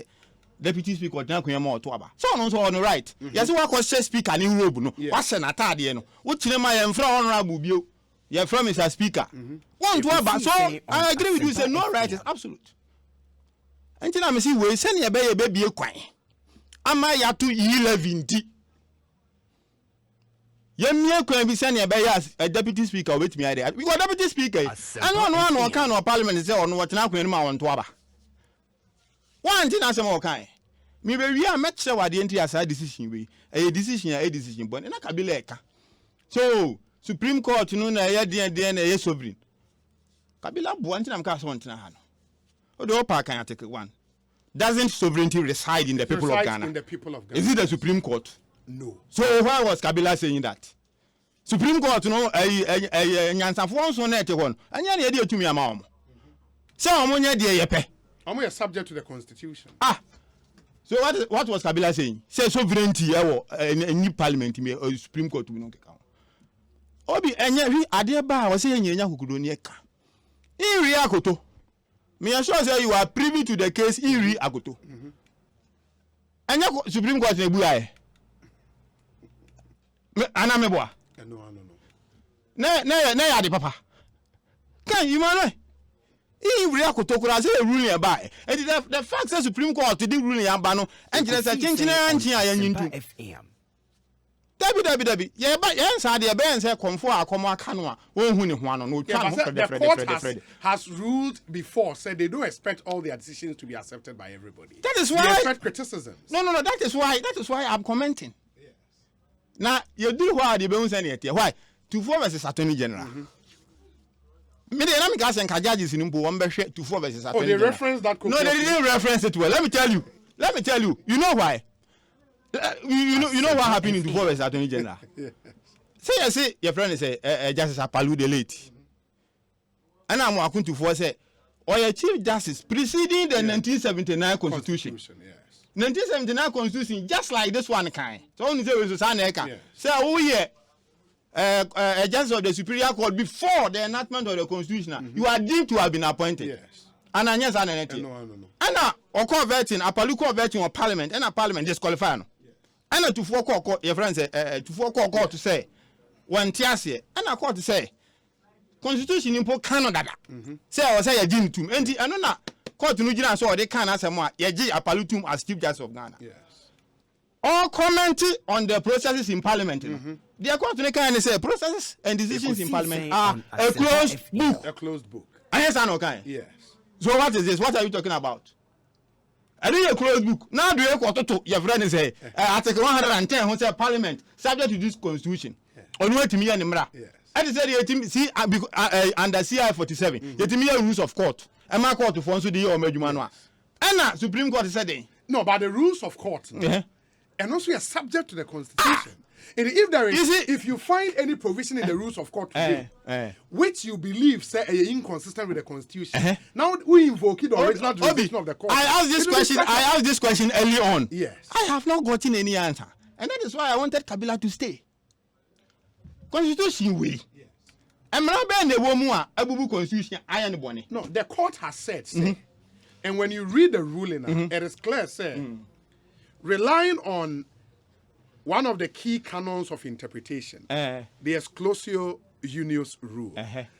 deputy speaker na kwema oto aba so no so on right yes wa question speaker ni robe no wa se na tade no wo kire ma ye mfra honorable bio ye from Mr. Speaker want to aba so I agree with you say no right is absolute until I see we send ye be bie kwan ama ya to 11 di ye mie kwan bi send ye be ya deputy speaker obetimi ade because deputy speaker and no kan no parliament say ono watena kwan ni ma won to aba one thing asem o kan me be wi a mekye wade enti asa decision we a decision but na kabila eka so Supreme Court no na ye den na ye sovereign kabila bo anti na mka so ntena ha no o de opa kan article 1 doesn't sovereignty reside in the people of Ghana? Is it the Supreme Court? No. So why was Kabila saying that? Supreme Court no nyansafo so na ete hon anya na ye de atumi ama omo say omo nya de ye pe omo ye subject to the constitution. So what was Kabila saying? Say sovereignty any parliament me Supreme Court we no keka obi enya wi ade ba wo say enya kokodo ni eka iri akoto me assure say you are privy to the case iri akoto enya Supreme Court na bu aye ana me boa no na ya de papa kan you man iri akoto kura say ruling e ba and the fact say Supreme Court did ruling ya ba no enjire say chinchina anchin ayanyintu Dabi ye ba ye nsa de be nsa konfo akomo aka no a won hu ne ho ano no twa no the has ruled before said they don't expect all their decisions to be accepted by everybody. That is why they expect criticisms. No, that is why I'm commenting. Yes. Now you do why the be unsa ne tie why 24 versus Attorney General. Me dey na me ka say nka judges ni mpo won be hwe 24 versus Attorney General. Oh, they reference that. No, they didn't reference it well. Let me tell you. You know why? You know what happened in 24 versus Attorney General. Say your friend say Justice Apalu the late. And I'm walking to force say or your Chief Justice preceding the 1979 Constitution. Yes. 1979 Constitution just like this one kind. So only say we say say who here a justice of the Superior Court before the enactment of the Constitution. You are deemed to have been appointed. Yes. And I no. And or converting Apalu converting on Parliament and a Parliament disqualify no. And to four court your friends to four court to say one tiase and a court to say constitution impo Canada say or say agin tum enti eno na court no gina so they can asem a ye gi Apalu tum as Chief Justice of Ghana. Yes. All commenting on the processes in Parliament. The court no can say processes and decisions in Parliament are a closed book. And yes and okay. Yes. So what is this? What are you talking about? I do a closed book. Now do you quarter to your friend say Article 110 who say Parliament subject to this Constitution. On what to me and Mra. And said see under CI 47. Yet me rules of court. And my court to Fonso the Omejumanoa. And Supreme Court said no, but the rules of court and also are subject to the Constitution. And if there is, if you find any provision in the rules of court today, which you believe say inconsistent with the Constitution, now we invoke the original jurisdiction of the court. I asked this question early on. Yes. I have not gotten any answer, and that is why I wanted Kabila to stay. Constitution way. And the Constitution. No, the court has said, and when you read the ruling, it is clear, say, relying on one of the key canons of interpretation, the exclusio unius rule,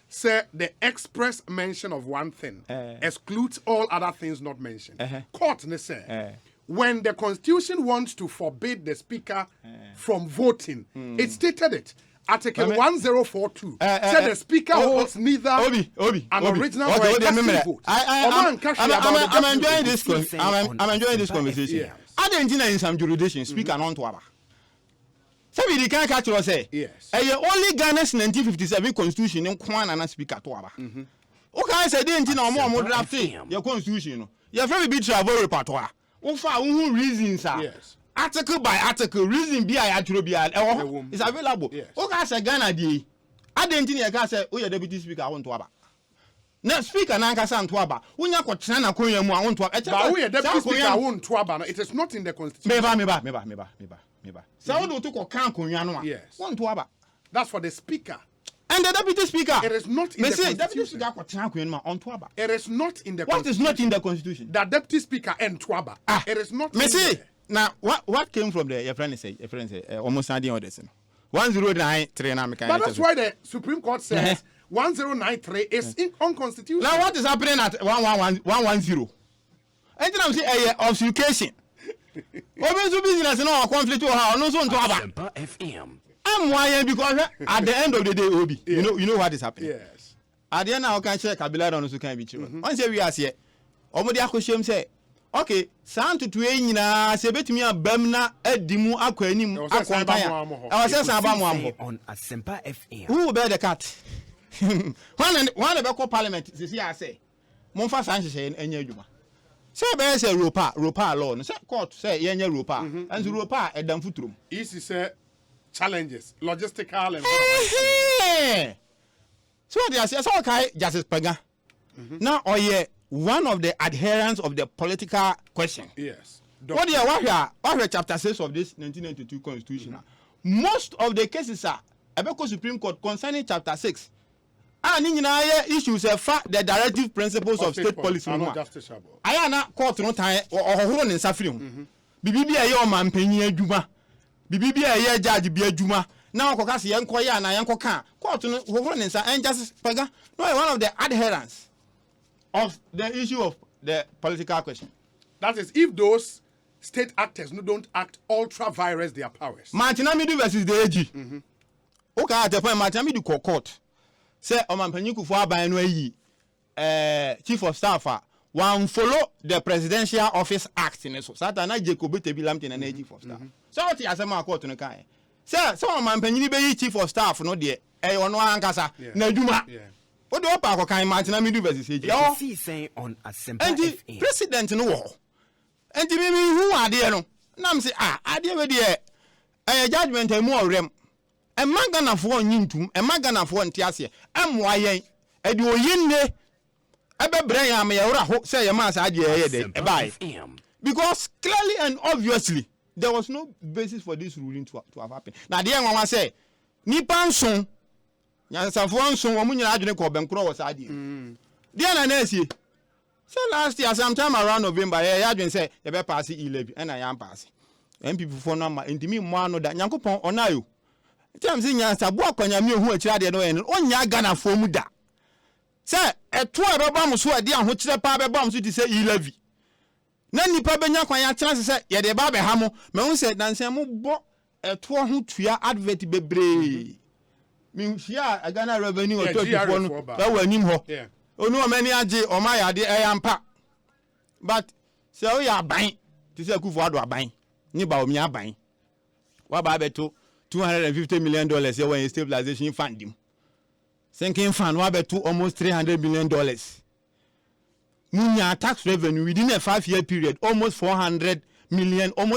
say the express mention of one thing excludes all other things not mentioned. Court say when the Constitution wants to forbid the Speaker from voting, it stated it. Article 1042 said the Speaker holds neither an original or a casting vote. I'm enjoying this conversation. I didn't in some jurisdictions Speaker non to aba. So we can catch us say yes. Only Ghana's 1957 Constitution in Kwan and Speaker to aba. Okay, say didn't know more draft your Constitution. You have very big travel repertoire. Who reasons are yes. Article by article, reason be I is available. Yes. Okay, say Ghana di. I didn't say oh your deputy speaker I want to aba. Now speaker na nkasa nto aba. Wonya ko tena na konwa mu I want to aba. But we deputy speaker I want to aba. It is not in the Constitution. Me ba. So we do to ko kan konwa no a. Yes. Want to aba. That's for the Speaker And the deputy speaker. It is not in the Deputy constitution. speaker on Twaba. It is not in the What is not in the constitution? The deputy speaker and Twaba. It is not. Now what came from the your friend say almost ending orders. 1093 now. But that's why the Supreme Court says 1093 is unconstitutional. Now what is happening at 110? And then I'm saying obfuscation. Open business no conflict or how no so on Twaba. FM. I'm why because at the end of the day, Obi, you know what is happening. Yes. At the end, I can check Kabila on so can be true. Once we are here, Omodi Akoshem say, okay, sound to train na se betimi abamna edimu akwanim akwantaya. I was saying about on Asempa FM. Who will bear the cat? One the call parliament, this year I say, Monfa Sanchez and Enyajuma. Say, bear say Ropa law, no say court say Yenya Ropa, and Ropa at Damfutrum. Easy say challenges, logistical and so they are saying, okay, Justice Pega. Now, one of the adherents of the political question. Yes. What here, chapter 6 of this 1992 constitution. Most of the cases are Ebeko Supreme Court concerning chapter 6. And in issues the directive principles of state policy. I am not court no time or hold in suffering. Bibi a man penny juma. Bibi a judge be a juma. Now Kokasi Yankoya and Yankoka. Court no hold in and Justice Pega. No, one of the adherents of the issue of the political question. That is, if those state actors don't act ultra virus their powers. Martinamidu versus the AG. Okay, at the point Martinamidu court. Say Omanpanyi Kufuor aban no yi chief of staff one follow the presidential office act in so satana Jacob Tebilamte na chief of staff. So what you asema court no kan. Say Omanpanyi be yi chief of staff no de ono ankasa na adwuma. What do pa kan Martinamidu versus AG. Ekosiisen on Asempa FM. And president no wo. And me who are there no. Nam say ade we de judgment emu orem. E magana fo nyintum e magana fo ntiase emwa yen e de oyinne e bebre yan me yewra ho say ye ma sa ade ye de e bai because clearly and obviously there was no basis for this ruling to have happened. Na de yan say nipa nson nyansafo nson wo munyina adwene ko benkro wo sa ade de na na asie say last year sometime around November ye adwene say ye be pass 11 and I am pass MPP for no ma intimi mo ano da nyankopon onayo time say nyansa bo akwanya me hu akira de no en onya Ghana fo mu da say eto e beba mo so ade aho kire pa beba mo so ti say 11 na nipa benya kwanya chance say ye de ba be ha mo me hu say nanse mo bo eto ho tua advert bebre me hia Ghana revenue authority fo no da wanim ho onu o mani age o ma ya de eyampa but say o ya ban ti say Kufuor ado aban ni ba o mi aban wa ba beto $250 million here when stabilization fund him. Sinking fund wa beto almost $300 million. Munya tax revenue within a 5-year period almost $400 million on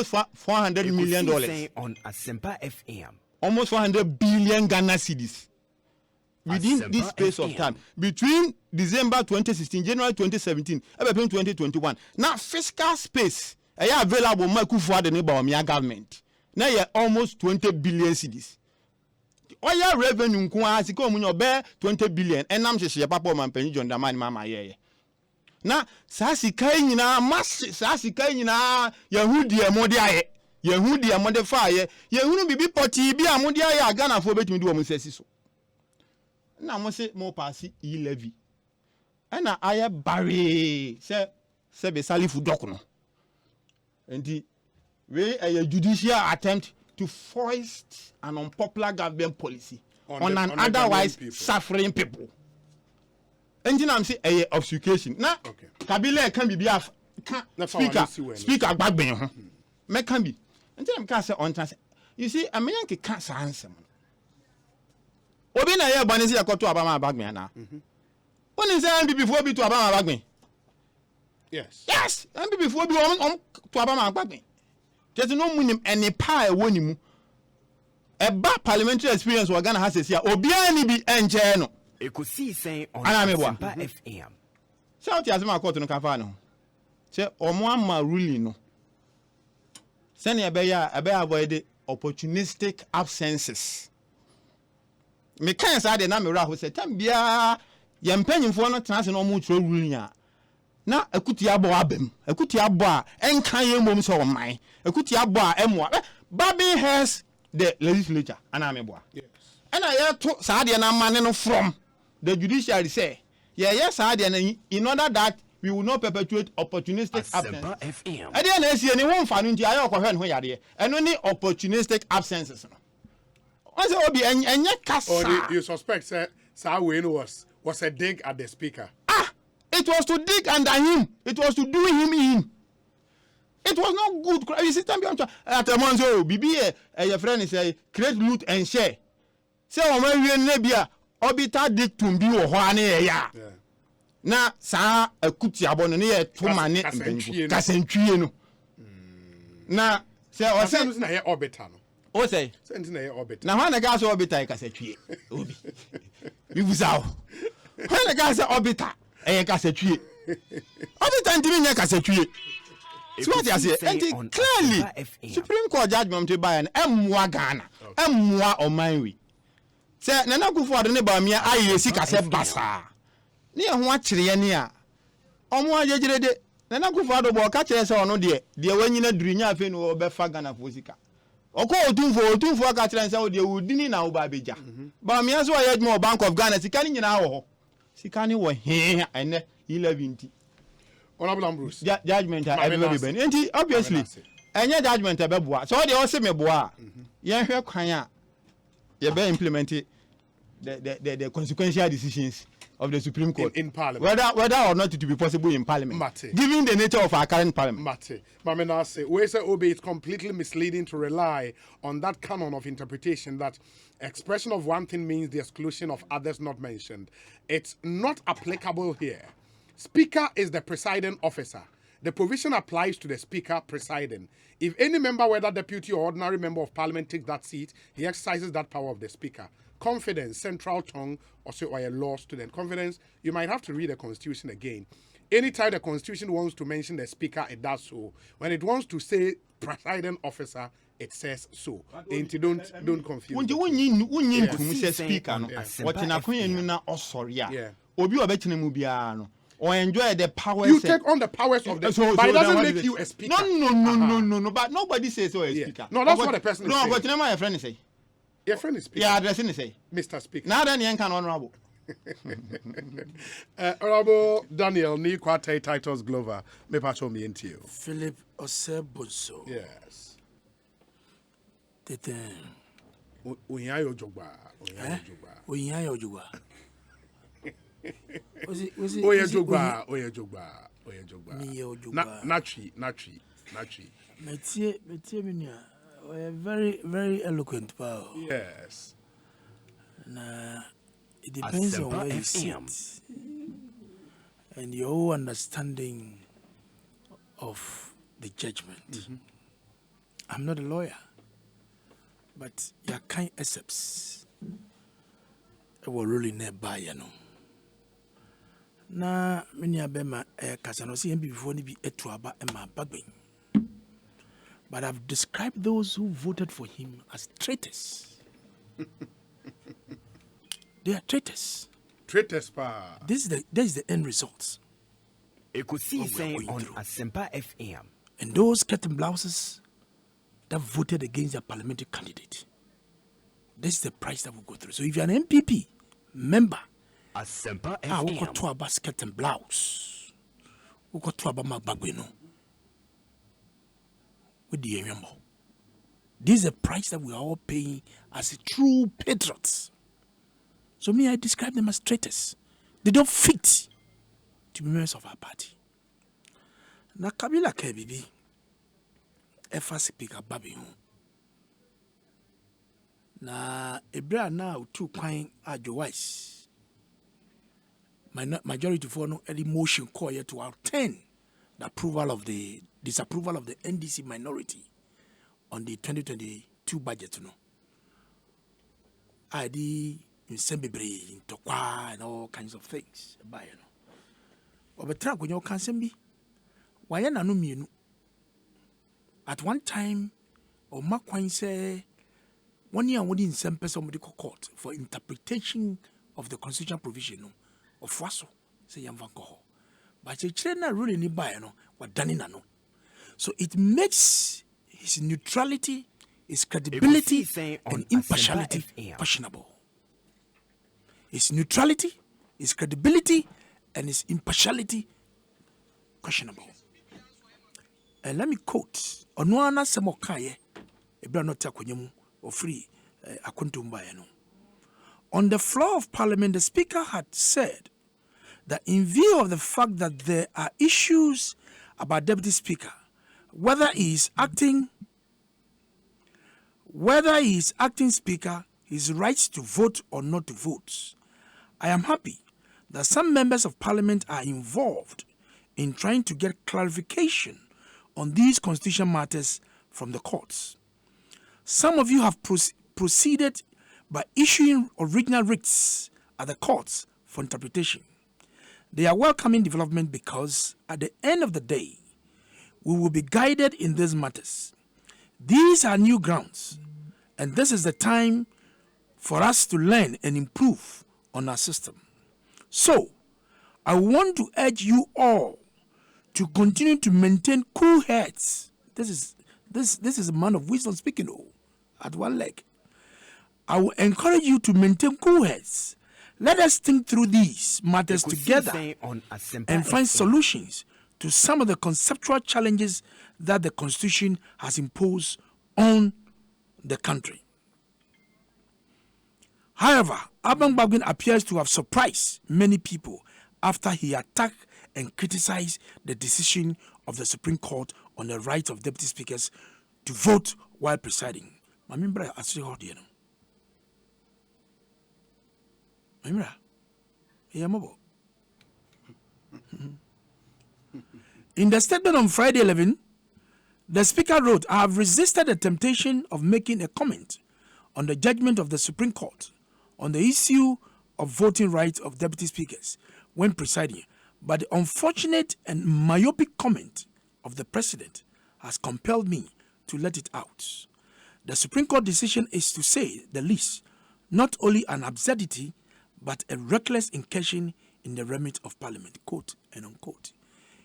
Asempa FM. Almost 400 billion Ghana cedis. Within this space of time between December 2016 January 2017 between 2021. Now fiscal space available ma Kufuor the neighbor of government. Now you almost 20 billion cedis. Oya revenue nko asiko munyo be 20 billion enam hye papa man panyi John Dramani mama ye. Na sa sika nyina mass sa sika nyina yahudi emode aye. Yahudi emode fa aye. Yahunu bibi poti bi amode aye Ghana fo betimi di wo musasi so. Na mo se mo pass e-levy. Na aye bare se be salifu dok no. Enti we a judicial attempt to foist an unpopular government policy on an otherwise suffering people. Engine am say a obfuscation. Na Kabila can be speaker Kwabena ho. Me can be. Engine am can say on trans. You see, a man can say answer. Obi na ye bani say akoto Abama Kwabena na. When is MPP before be to Abama Kwabena? Yes. Yes, MPP before be on to Abama Kwabena. There's no minimum any power wonimu. A bad parliamentary experience we Ghana has here. Obiani bi enche no. Ekosiisen on Asempa FM. Say what you court no kafa no. Say omo ama ruling no. Say na be avoid opportunistic absences. me kan sa de na me ra ho se tam bia ye mpanyimfo no tena se no mo tro runya na akuti abo abem akuti abo a enkan ye mom so man akuti abo a emoa Babi has the legislature anameboa yes and I to sa de na mane no from the judiciary say yes sa de na in order that we will not perpetuate opportunistic absence and then na see any one fa no nti ayo kohwe no yade eno ni opportunistic absences no once obi enye kasa or you suspect say we was a dig at the speaker. It was to dig under him. It was to do him in. It was not good. You see, at a month, Bibi, your friend is create, loot, and share. Say, oh, my nebia, obita dig to be or one ya. Na, sa, a cutia bonnet, 2 money, Casentriano. Na, say, or send orbitano. O say, send in a orbit. Now, when the gas orbita, Casetri. You was out. When the gas orbita. Casetri. Other time to me, Casetri. So what I say, and clearly, Supreme Court judgment to buy an M1 Ghana, M1 or my say, Nana go for the neighbor me, I see Cassette Bassa. Near what Triania. On one yesterday, Nana go for the ball catchers or no dear, dear when you dream your fin or Befagana Fosica. Or call 2 for catchers out there would didn't know Babija. But me as well, I had more Bank of Ghana, she can't in our. She can't were here and 11. Honorable Ambrose. Judgment everybody been. And obviously, any judgment about so they also me boa. Yeah, here can you be implemented the consequential decisions of the Supreme Court in Parliament. Whether or not it will be possible in Parliament. Mate. Given the nature of our current Parliament. Mate. Mamena say, we say Obi, it's completely misleading to rely on that canon of interpretation that expression of one thing means the exclusion of others not mentioned. It's not applicable here. Speaker is the presiding officer. The provision applies to the speaker presiding. If any member, whether deputy or ordinary member of parliament, takes that seat, he exercises that power of the speaker. Confidence, central tongue, or say, or a law student. Confidence, you might have to read the constitution again. Anytime the constitution wants to mention the speaker, it does so. When it wants to say presiding officer, it says so. And don't confuse. When you say speaker, what in a queen or sorry, yeah. Obi obetine mu bia no or enjoy the powers. You take on the powers of the but it doesn't make you a speaker. No, but nobody says so a speaker. No, that's what the person is saying. No, but you know my friend say. Your friend is speaker. Yeah, addressing say. Mr. Speaker. Now then you can honorable. Honorable Daniel Ni Kwartei Titus Glover. Me pacho me into you. Philip Osebonso. Yes. Tete. Unyayo jogba. Unyayo jogba. Oye jogba. Nachi. Metie minia. Very, very eloquent power. Yes. Nah, it depends on where you sit and your understanding of the judgment. I'm not a lawyer, but your kind accepts. I will really never, you know. Na many abema kasano si before ni bi etuaba ema bagbin. But I've described those who voted for him as traitors. They are traitors. Traitors, pa. This is the end result. Ekosiisen on Asempa FM. And those curtain blouses that voted against their parliamentary candidate. This is the price that we'll go through. So if you're an MPP member, Asempa FM. We got to about skirt and blouse. We got to about my bagweno. With the remember. This is the price that we are all paying as true patriots. So me, I describe them as traitors. They don't fit to be members of our party. Na Kabila Kebibi, Efa speaker Babi. Na Ebra now 2 quine ajo wise. Majority for no any motion call here to outturn the disapproval of the NDC minority on the 2022 budget. No, ID in Sembebre, in Tokwa, and all kinds of things. By no, but track when you can send me. Why no me? At one time, or Makwan say 1 year within some person medical court for interpretation of the constitutional provision of FWASO. Say Yam Vanko. But a trainer really need by no what Danina. So it makes his neutrality, his credibility, and impartiality questionable. His neutrality, his credibility, and his impartiality questionable. And let me quote Onuana Samokaye, Ebrano Takunyemu, or free Akuntumbayano. On the floor of Parliament, the Speaker had said that in view of the fact that there are issues about Deputy Speaker, whether he is acting Speaker, his rights to vote or not to vote, I am happy that some members of Parliament are involved in trying to get clarification on these constitutional matters from the courts. Some of you have proceeded by issuing original writs at the courts for interpretation. They are welcoming development because at the end of the day, we will be guided in these matters. These are new grounds, and this is the time for us to learn and improve on our system. So, I want to urge you all to continue to maintain cool heads. This is a man of wisdom speaking at one leg. I will encourage you to maintain cool heads. Let us think through these matters together and find solutions to some of the conceptual challenges that the Constitution has imposed on the country. However, Abang Bagwin appears to have surprised many people after he attacked and criticized the decision of the Supreme Court on the right of deputy speakers to vote while presiding. In the statement on Friday 11, the Speaker wrote, I have resisted the temptation of making a comment on the judgment of the Supreme Court on the issue of voting rights of deputy speakers when presiding, but the unfortunate and myopic comment of the President has compelled me to let it out. The Supreme Court decision is, to say the least, not only an absurdity, but a reckless incursion in the remit of Parliament, quote and unquote.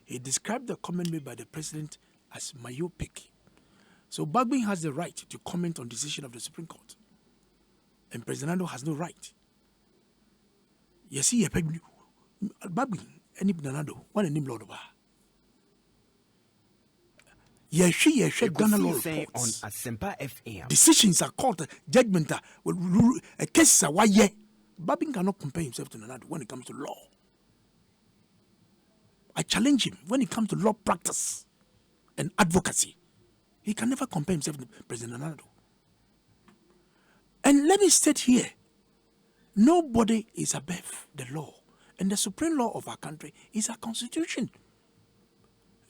He described the comment made by the President as myopic. So Bagwin has the right to comment on the decision of the Supreme Court. And President Nando has no right. You see, Bagwin, any Nando, one name Lord Oba. Ghana law reports. On Asempa FM. Decisions are called, judgment are, cases are why Bagwin cannot compare himself to Nando when it comes to law. I challenge him when it comes to law practice and advocacy. He can never compare himself to President Nando. And let me state here, nobody is above the law. And the supreme law of our country is our constitution.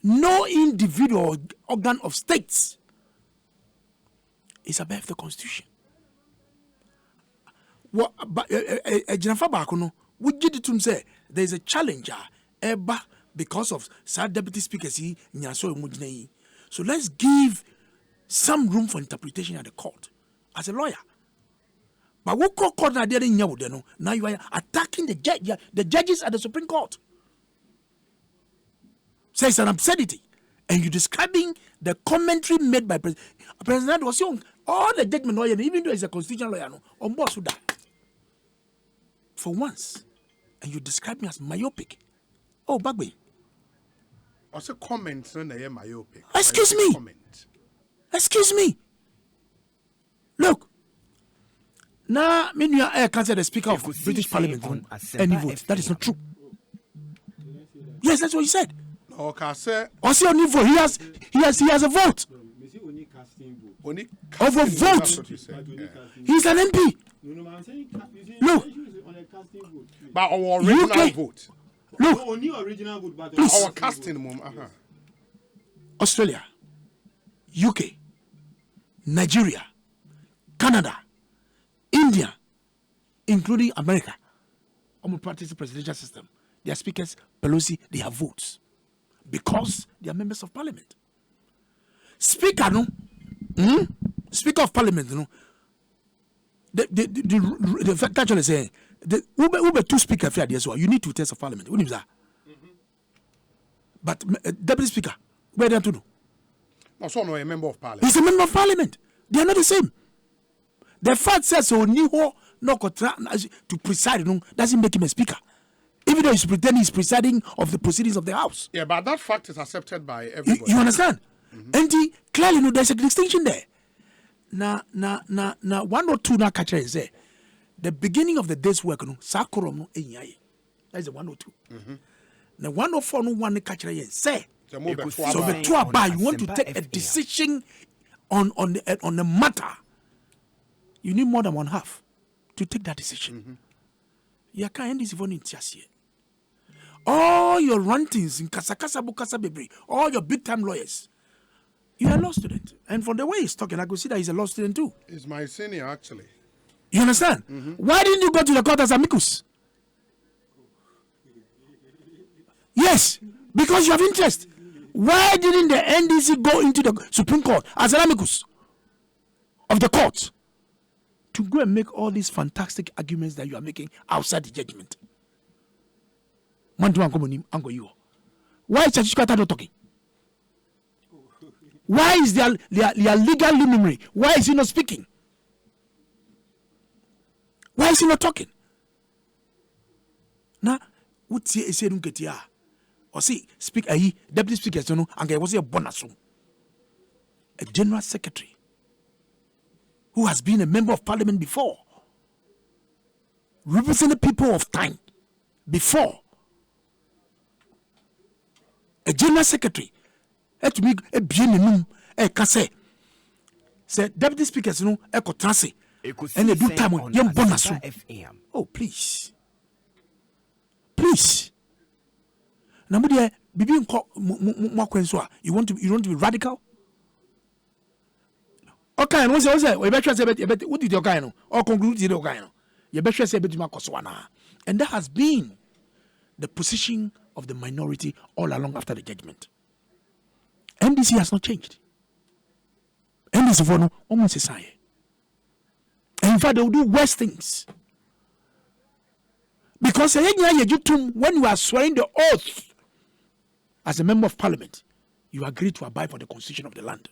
No individual organ of states is above the constitution. What there is a challenger because of sad deputy speakers. So let's give some room for interpretation at the court as a lawyer. But what court now you are attacking the judges at the Supreme Court. So it's an absurdity. And you're describing the commentary made by President was young. All the judgment lawyer, even though he's a constitutional lawyer, on board should die. For once. And you describe me as myopic. Oh, Bagwin. Also comment on the myopic. Excuse me. Comment. Excuse me. Look. Now, I can't say the Speaker of British Parliament any vote. That is not true. Yes, that's what he said. Okay, sir. Also, on vote, he has a vote. Of a vote. He's an MP. Look. But our original vote. Look. Please. Our casting. Australia, UK, Nigeria, Canada, India, including America, practice the presidential system. Their speakers, Pelosi, they have votes because they are members of Parliament. Speaker, Speaker of Parliament, the fact actually saying the Uber two speaker fair there, so you need to test of parliament. What is that? But deputy speaker, where they to do? Also, no, a member of parliament. He's a member of parliament. They are not the same. The fact says so Niho no to preside doesn't make him a speaker. Even though he's pretending he's presiding of the proceedings of the house. Yeah, but that fact is accepted by everybody. You understand? And clearly there's a distinction there. Now 1 or 2 now catch and say the beginning of the day's work sakorom no enyai. That's the 1 or 2. Now 1 or 4 no one catch and say so the 2 about you want to take a decision on the matter. You need more than 1/2 to take that decision. You can't end this one in Tiasie. All your rantings in Kasakasa Bukasa Bebri, all your big time lawyers, you're a law student. And from the way he's talking, I could see that he's a law student too. He's my senior, actually. You understand? Why didn't you go to the court as amicus? Yes, because you have interest. Why didn't the NDC go into the Supreme Court as an amicus of the court to go and make all these fantastic arguments that you are making outside the judgment? Why is Chachikata not talking? Why is their legal luminary? Why is he not speaking? Why is he not talking? Now, what's he saying? Or see, speak a deputy speaker, and there was a bonus. A general secretary who has been a member of parliament before, representing people of time before. A general secretary, to me, a bien a casse. Say, deputy speakers, a cotrasi, and they do time on young bonus. Oh, please. Please. Now, you want to be radical? Okay, what's we better say what did your guy know? Or conclude the guy know? You better say and that has been the position of the minority all along after the judgment. NDC has not changed. NDC for no almost society. And in fact, they will do worse things. Because when you are swearing the oath as a member of parliament, you agree to abide by the constitution of the land.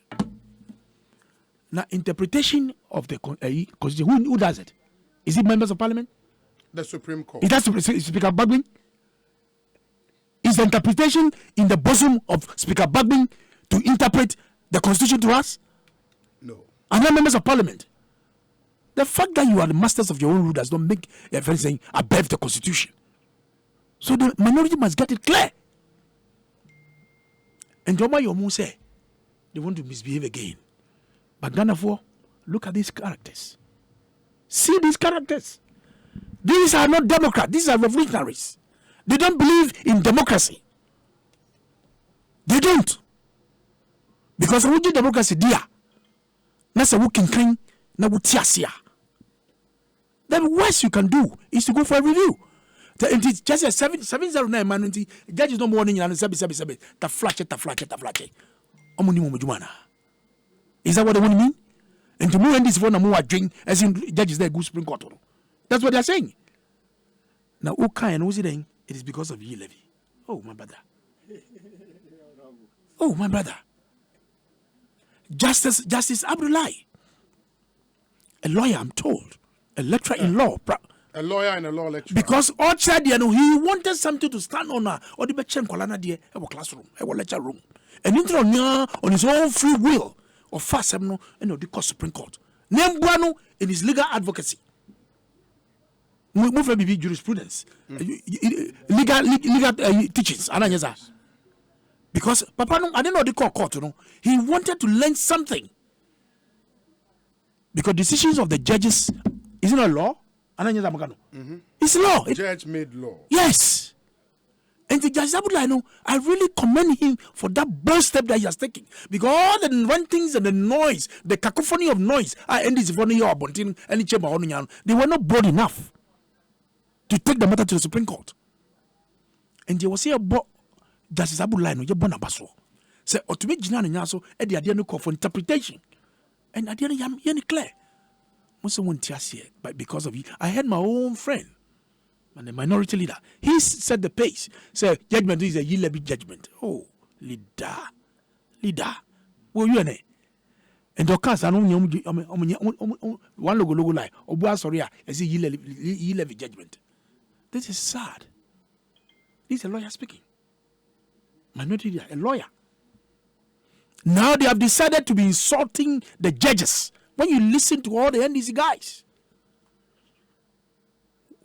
Now, interpretation of the constitution, who does it? Is it members of parliament? The Supreme Court. It has to be Speaker Bagbin. Is the interpretation in the bosom of Speaker Bagbin to interpret the constitution to us? No. And not members of parliament. The fact that you are the masters of your own rule does not make a friend saying above the constitution. So the minority must get it clear. And Joma Yomu say they want to misbehave again. But Ghana for look at these characters. See these characters. These are not Democrats. These are revolutionaries. They don't believe in democracy. They don't. Because when you democracy, dear, that's a working kind. Now, the worst you can do is to go for a review. Just a 709 man, judge is no more than 777. The flash. Is that what they want to mean? And to move in this one, more drink as in judges there, good Supreme Court. That's what they're saying. Now, okay, and who's it then? It is because of ye levy. Oh, my brother. Oh, my brother. Justice Abdullahi, a lawyer, I'm told, a lecturer in law. A lawyer and a law lecturer. Because outside there, he wanted something to stand on or the Bechem Kolana dear, a classroom, a lecture room. And on his own free will, or fast and the Supreme Court. Name Buano in his legal advocacy. Move be jurisprudence, legal teachings. Because Papa, I didn't know the court. He wanted to learn something. Because decisions of the judges isn't a law. It's law. Judge made law. Yes. And the Judge Abdullahi, I really commend him for that bold step that he has taken. Because all the rantings and the noise, the cacophony of noise, they were not broad enough to take the matter to the Supreme Court. And there was here about Justice Abdullahi, you born a basso. Say, or to make Jinan and Yaso, and the idea no call for interpretation. And I didn't clear. But because of you, I had my own friend and the minority leader. He set the pace. Say judgment is a Yilebi judgment. Oh, leader. Well, you know. And the case, I don't one logo like Obu sorry, is a Yilebi judgment. This is sad. This is a lawyer speaking. Minority leader, a lawyer. Now they have decided to be insulting the judges. When you listen to all the NDC guys,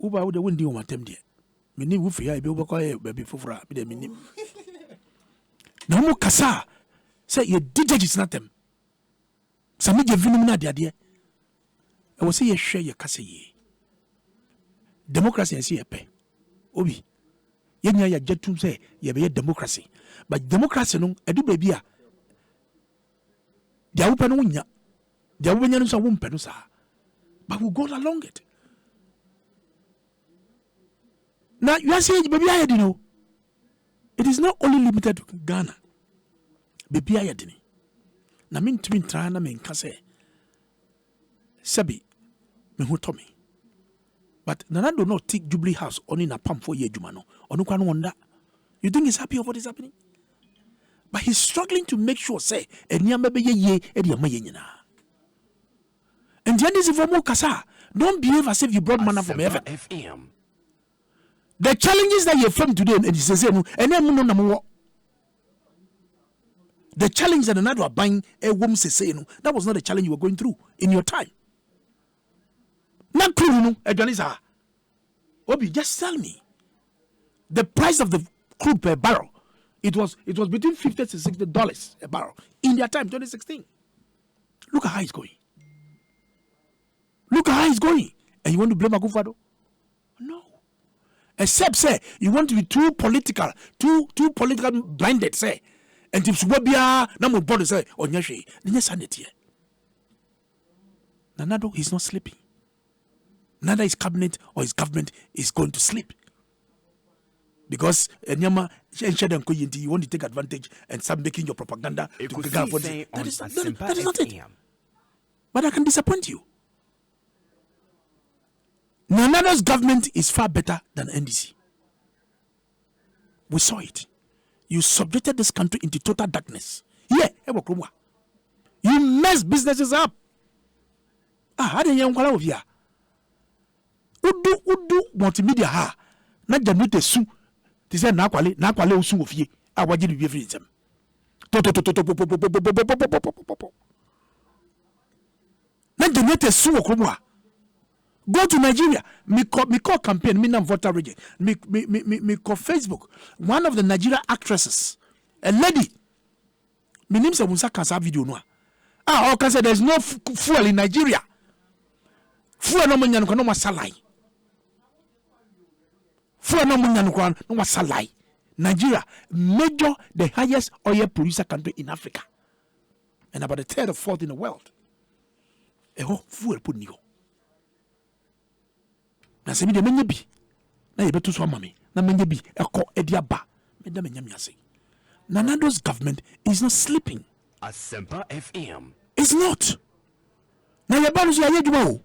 Uba would win the one time there. Many who fear baby for a minute. No more Kasa say your judges not them. Some of your vinumina, dear dear. I will say you share your Kasa ye. Democracy and see a pay. Obi. Yenya ya jetum say ye be democracy. But democracy no edu baby a. Dia upa no nya. Dia upa nya no sa wumpe no sa. But we go along it. Now you are saying baby I know. It is not only limited to Ghana. Baby I didn't. Na min tumi try na men ka say. Sabi me hu to me. But Nana do not take Jubilee House only na pam for ye jumano. Onu kwa no wonder. You think he's happy of what is happening? But he's struggling to make sure say eniyama be ye ediyama ye nyina. And the end is for kasa. Don't behave as if you brought manna from heaven. The challenges that you from today and he says no the challenge that another are buying a woman say no, that was not the challenge you were going through in your time. Not true, no, Adonisa. Obi, just tell me. The price of the crude per barrel, it was between $50 to $60 a barrel in their time, 2016. Look at how it's going. Look at how it's going. And you want to blame Akufo-Addo? No. Except say you want to be too political blinded, say. And if Subabia Namu body say Onyashi, then yes, sanity. Nanado, he's not sleeping. Neither his cabinet or his government is going to sleep. Because you want to take advantage and start making your propaganda to Ekosiisen that is not it. But I can disappoint you. Nanada's government is far better than NDC. We saw it. You subjected this country into total darkness. Yeah, you mess businesses up. How do you know here? Udu multimedia ha na janute su ti say na kwale osu ofie a waje ni biefri nsem na janute su okromo a go to Nigeria me call campaign me na voter region me call Facebook one of the Nigeria actresses a lady me name say Musa Kansa video no all can say there's no fuel in Nigeria fuel no man no masalai fuel no man no masalai Nigeria major the highest oil producer country in Africa and about the third or fourth in the world fuel put nigo na se mi de menye bi na ye betu so amame na menye bi eko ediaba me da menya miase Nanado's government is not sleeping. Asempa FM. It's not. Na ye ba no so ye djuma o.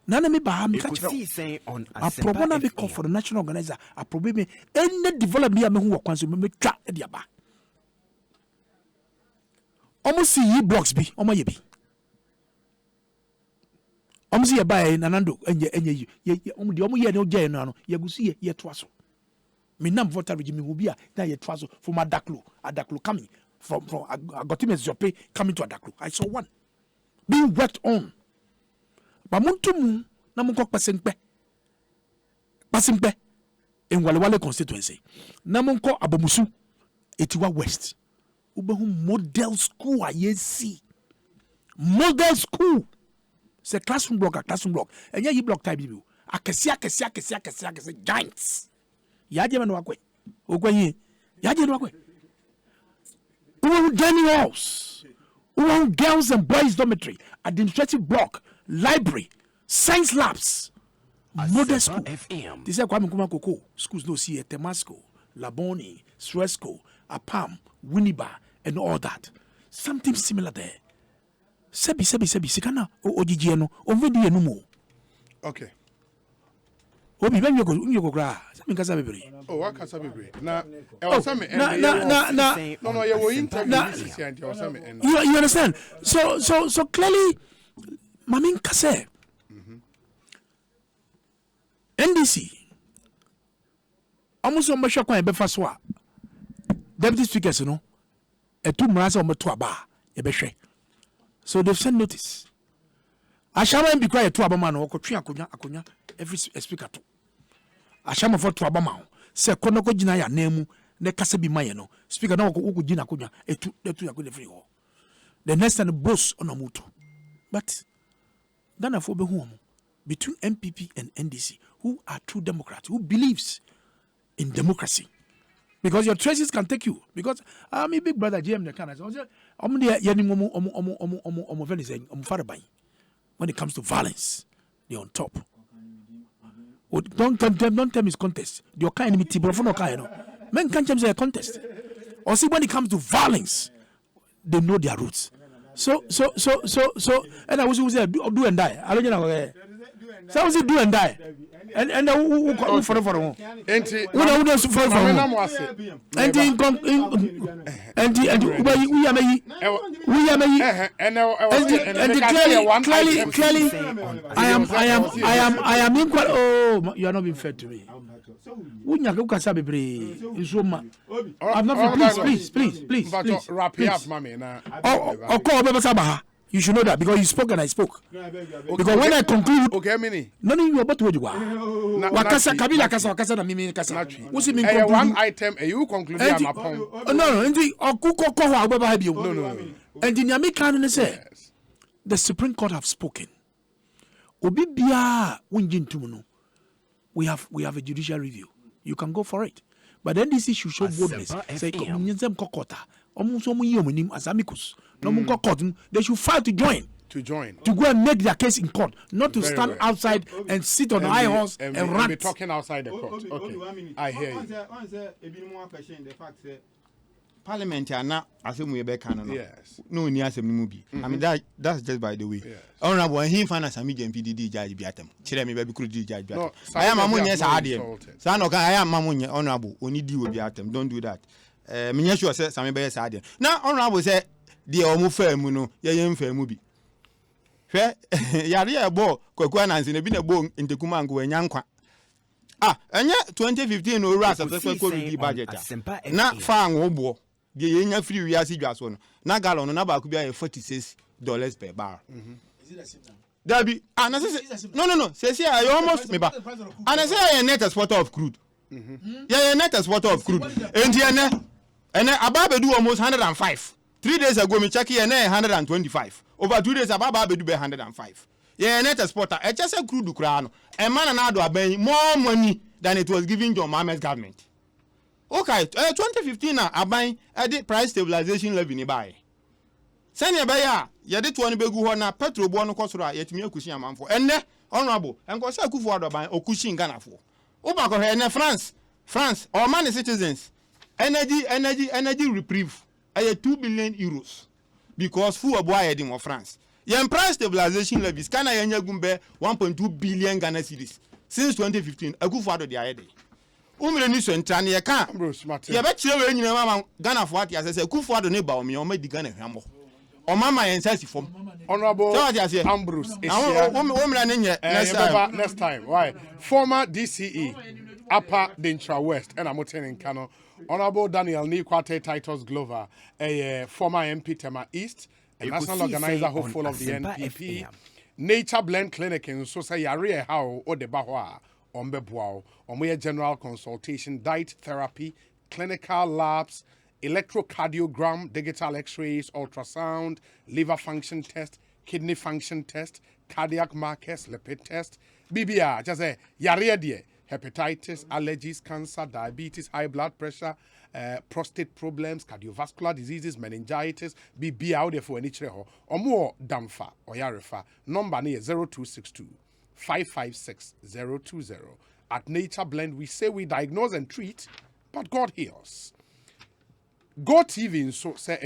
Na na me ba ha me ka kire. Ekosiisen on I Asempa probably be call for the national organizer. I probably me any development me hu wakwan so me twa ediaba. Almost see ye blocks bi, omo ye bi. Omzi ye bae Nanado enye ye omo ye no je no ye gusi ye to aso. Me nam voter regime will be na ye to aso from Adaklo coming from Agotime Zope coming to Adaklo. I saw one being worked on. But muntum na munko pasempe in Walewale constituency. Na munko Abomusu Etiwa West. Ubehu model school ayesi. Model school. C'est classroom block. And yeah, you block type you. Akesia giants. Yaje manu akwe. Okwenye. Yaje no akwe. Dining halls. Girls and boys dormitory, administrative block, library, science labs. Modern school. This is Kwame Nkrumah Koko. Schools no see Temasco, Laboni, Suesco, Apam, Winneba, and all that. Something similar there. Sebi sikana ojiji no ovedi enu mo. Okay. Obi ba nyoko kra. Sami kasa bebre. Oh, wa kasa bebre. Na e was me no you were interview this is and you was me end. You understand? So clearly mamin kase. NDC almost on Masha Kwan Befa Swa. Deputy speakers, you know, a 2 months on Matuaba, a beshe. So they've sent notice. I shall be quiet to Abaman or Akunya, every speaker to. I shall for to Abamao. Say Konoko Jinaya name, the Kasabi Mayano, speaker no Ukujina Kunya, a 2 good free. The next and the boss on a mutu. But Ghana for Behum between MPP and NDC, who are true Democrats, who believes in democracy. Because your traces can take you. Because I'm a big brother, GM, the Canada. When it comes to violence, they're on top. Don't tell me it's contest. Your kind enemy, men can't say a contest. Or see, when it comes to violence, they know their roots. So, and I was do and die. I don't know. So I was do and die. And who for who? And clearly I am equal. Oh, you are not being fair to me. I'm not. Please. Wrap it up, mommy. You should know that because you spoke and I spoke. Because when I conclude, okay, mini. No, you are about to do. Wakasa Kabila Kasa na mimi Kasa. What's it mean? One item, you conclude. No, indeed, or Kuko Koha, no. And in Yamikan say, the Supreme Court have spoken. Obibia Winjin Tumuno. We have a judicial review. You can go for it. But then this issue show boldness. Say, Kokota. As amicus. They should fight to join. To go and make their case in court, not to stand outside and sit on the high horse and rant. Be talking outside the court. Okay, I hear you. Parliament are not as we be canon. Yes. No near some movie. I mean that's just by the way. Yes. Honorable him finance a medium PDD judge biatem. Chile me baby could judge biatem. I am among yes adium. Sanoka I am mamunya honorable only deal with biatem. Don't do that. Minyashu says some be yes adium. Now honorable say the omu fair muno yem fair movie. Fair yari a bo kwekwana in a been a bone in the Kumango and Yankwa. And yet 2015 no ras of the COVID budget. Not far obo. The yenya free we are just one. Na gallon on about could be $46 per bar. Is it a same now? That be no. Says here I almost me back. And I say a net exporter of crude. Yeah, a net exporter of crude. And Ababe do almost 105. 3 days ago, me check here 125. Over 2 days, Ababe do 105. Yeah, net exporter. I just a crude crown. A man and I do more money than it was given to Mohammed's government. Okay, 2015 now, I buy a price stabilization levy nearby. Send your buyer, you did 20 begu na petrol bono kosura yet me kushia man for. And honorable, and go say kufu by okushi Ghana for. Obako and France, our money citizens, energy reprieve. 2 billion euros because full of wire in France. Your price stabilization levies can I gumbe 1.2 billion Ghana cedis since 2015. A good father the idea. Umreniso and Tanya can Ambrose. You bet you Ghana for what I say, good father neighbor me or make the Ghana hammer. Or Mama and Sassy from Honorable Ambrose. Next time. Why? Former DCE, Upper Dentra West, and I'm in Kano. Honorable Daniel Kwartei Titus Glover, a former MP Tema East, a national organizer hopeful of the NPP, Nature Blend Clinic in Sosa Yare How or the Bahwa, Ombebuao, Omoya General Consultation, Diet Therapy, Clinical Labs, Electrocardiogram, Digital X-rays, Ultrasound, Liver Function Test, Kidney Function Test, Cardiac Markers, Lipid Test, BBR, just a Yare die. Hepatitis, allergies, cancer, diabetes, high blood pressure, prostate problems, cardiovascular diseases, meningitis, be out there for any treho or more damfa or yarefa. Number near 0262 556 020. At Nature Blend, we say we diagnose and treat, but God heals. Go TV so say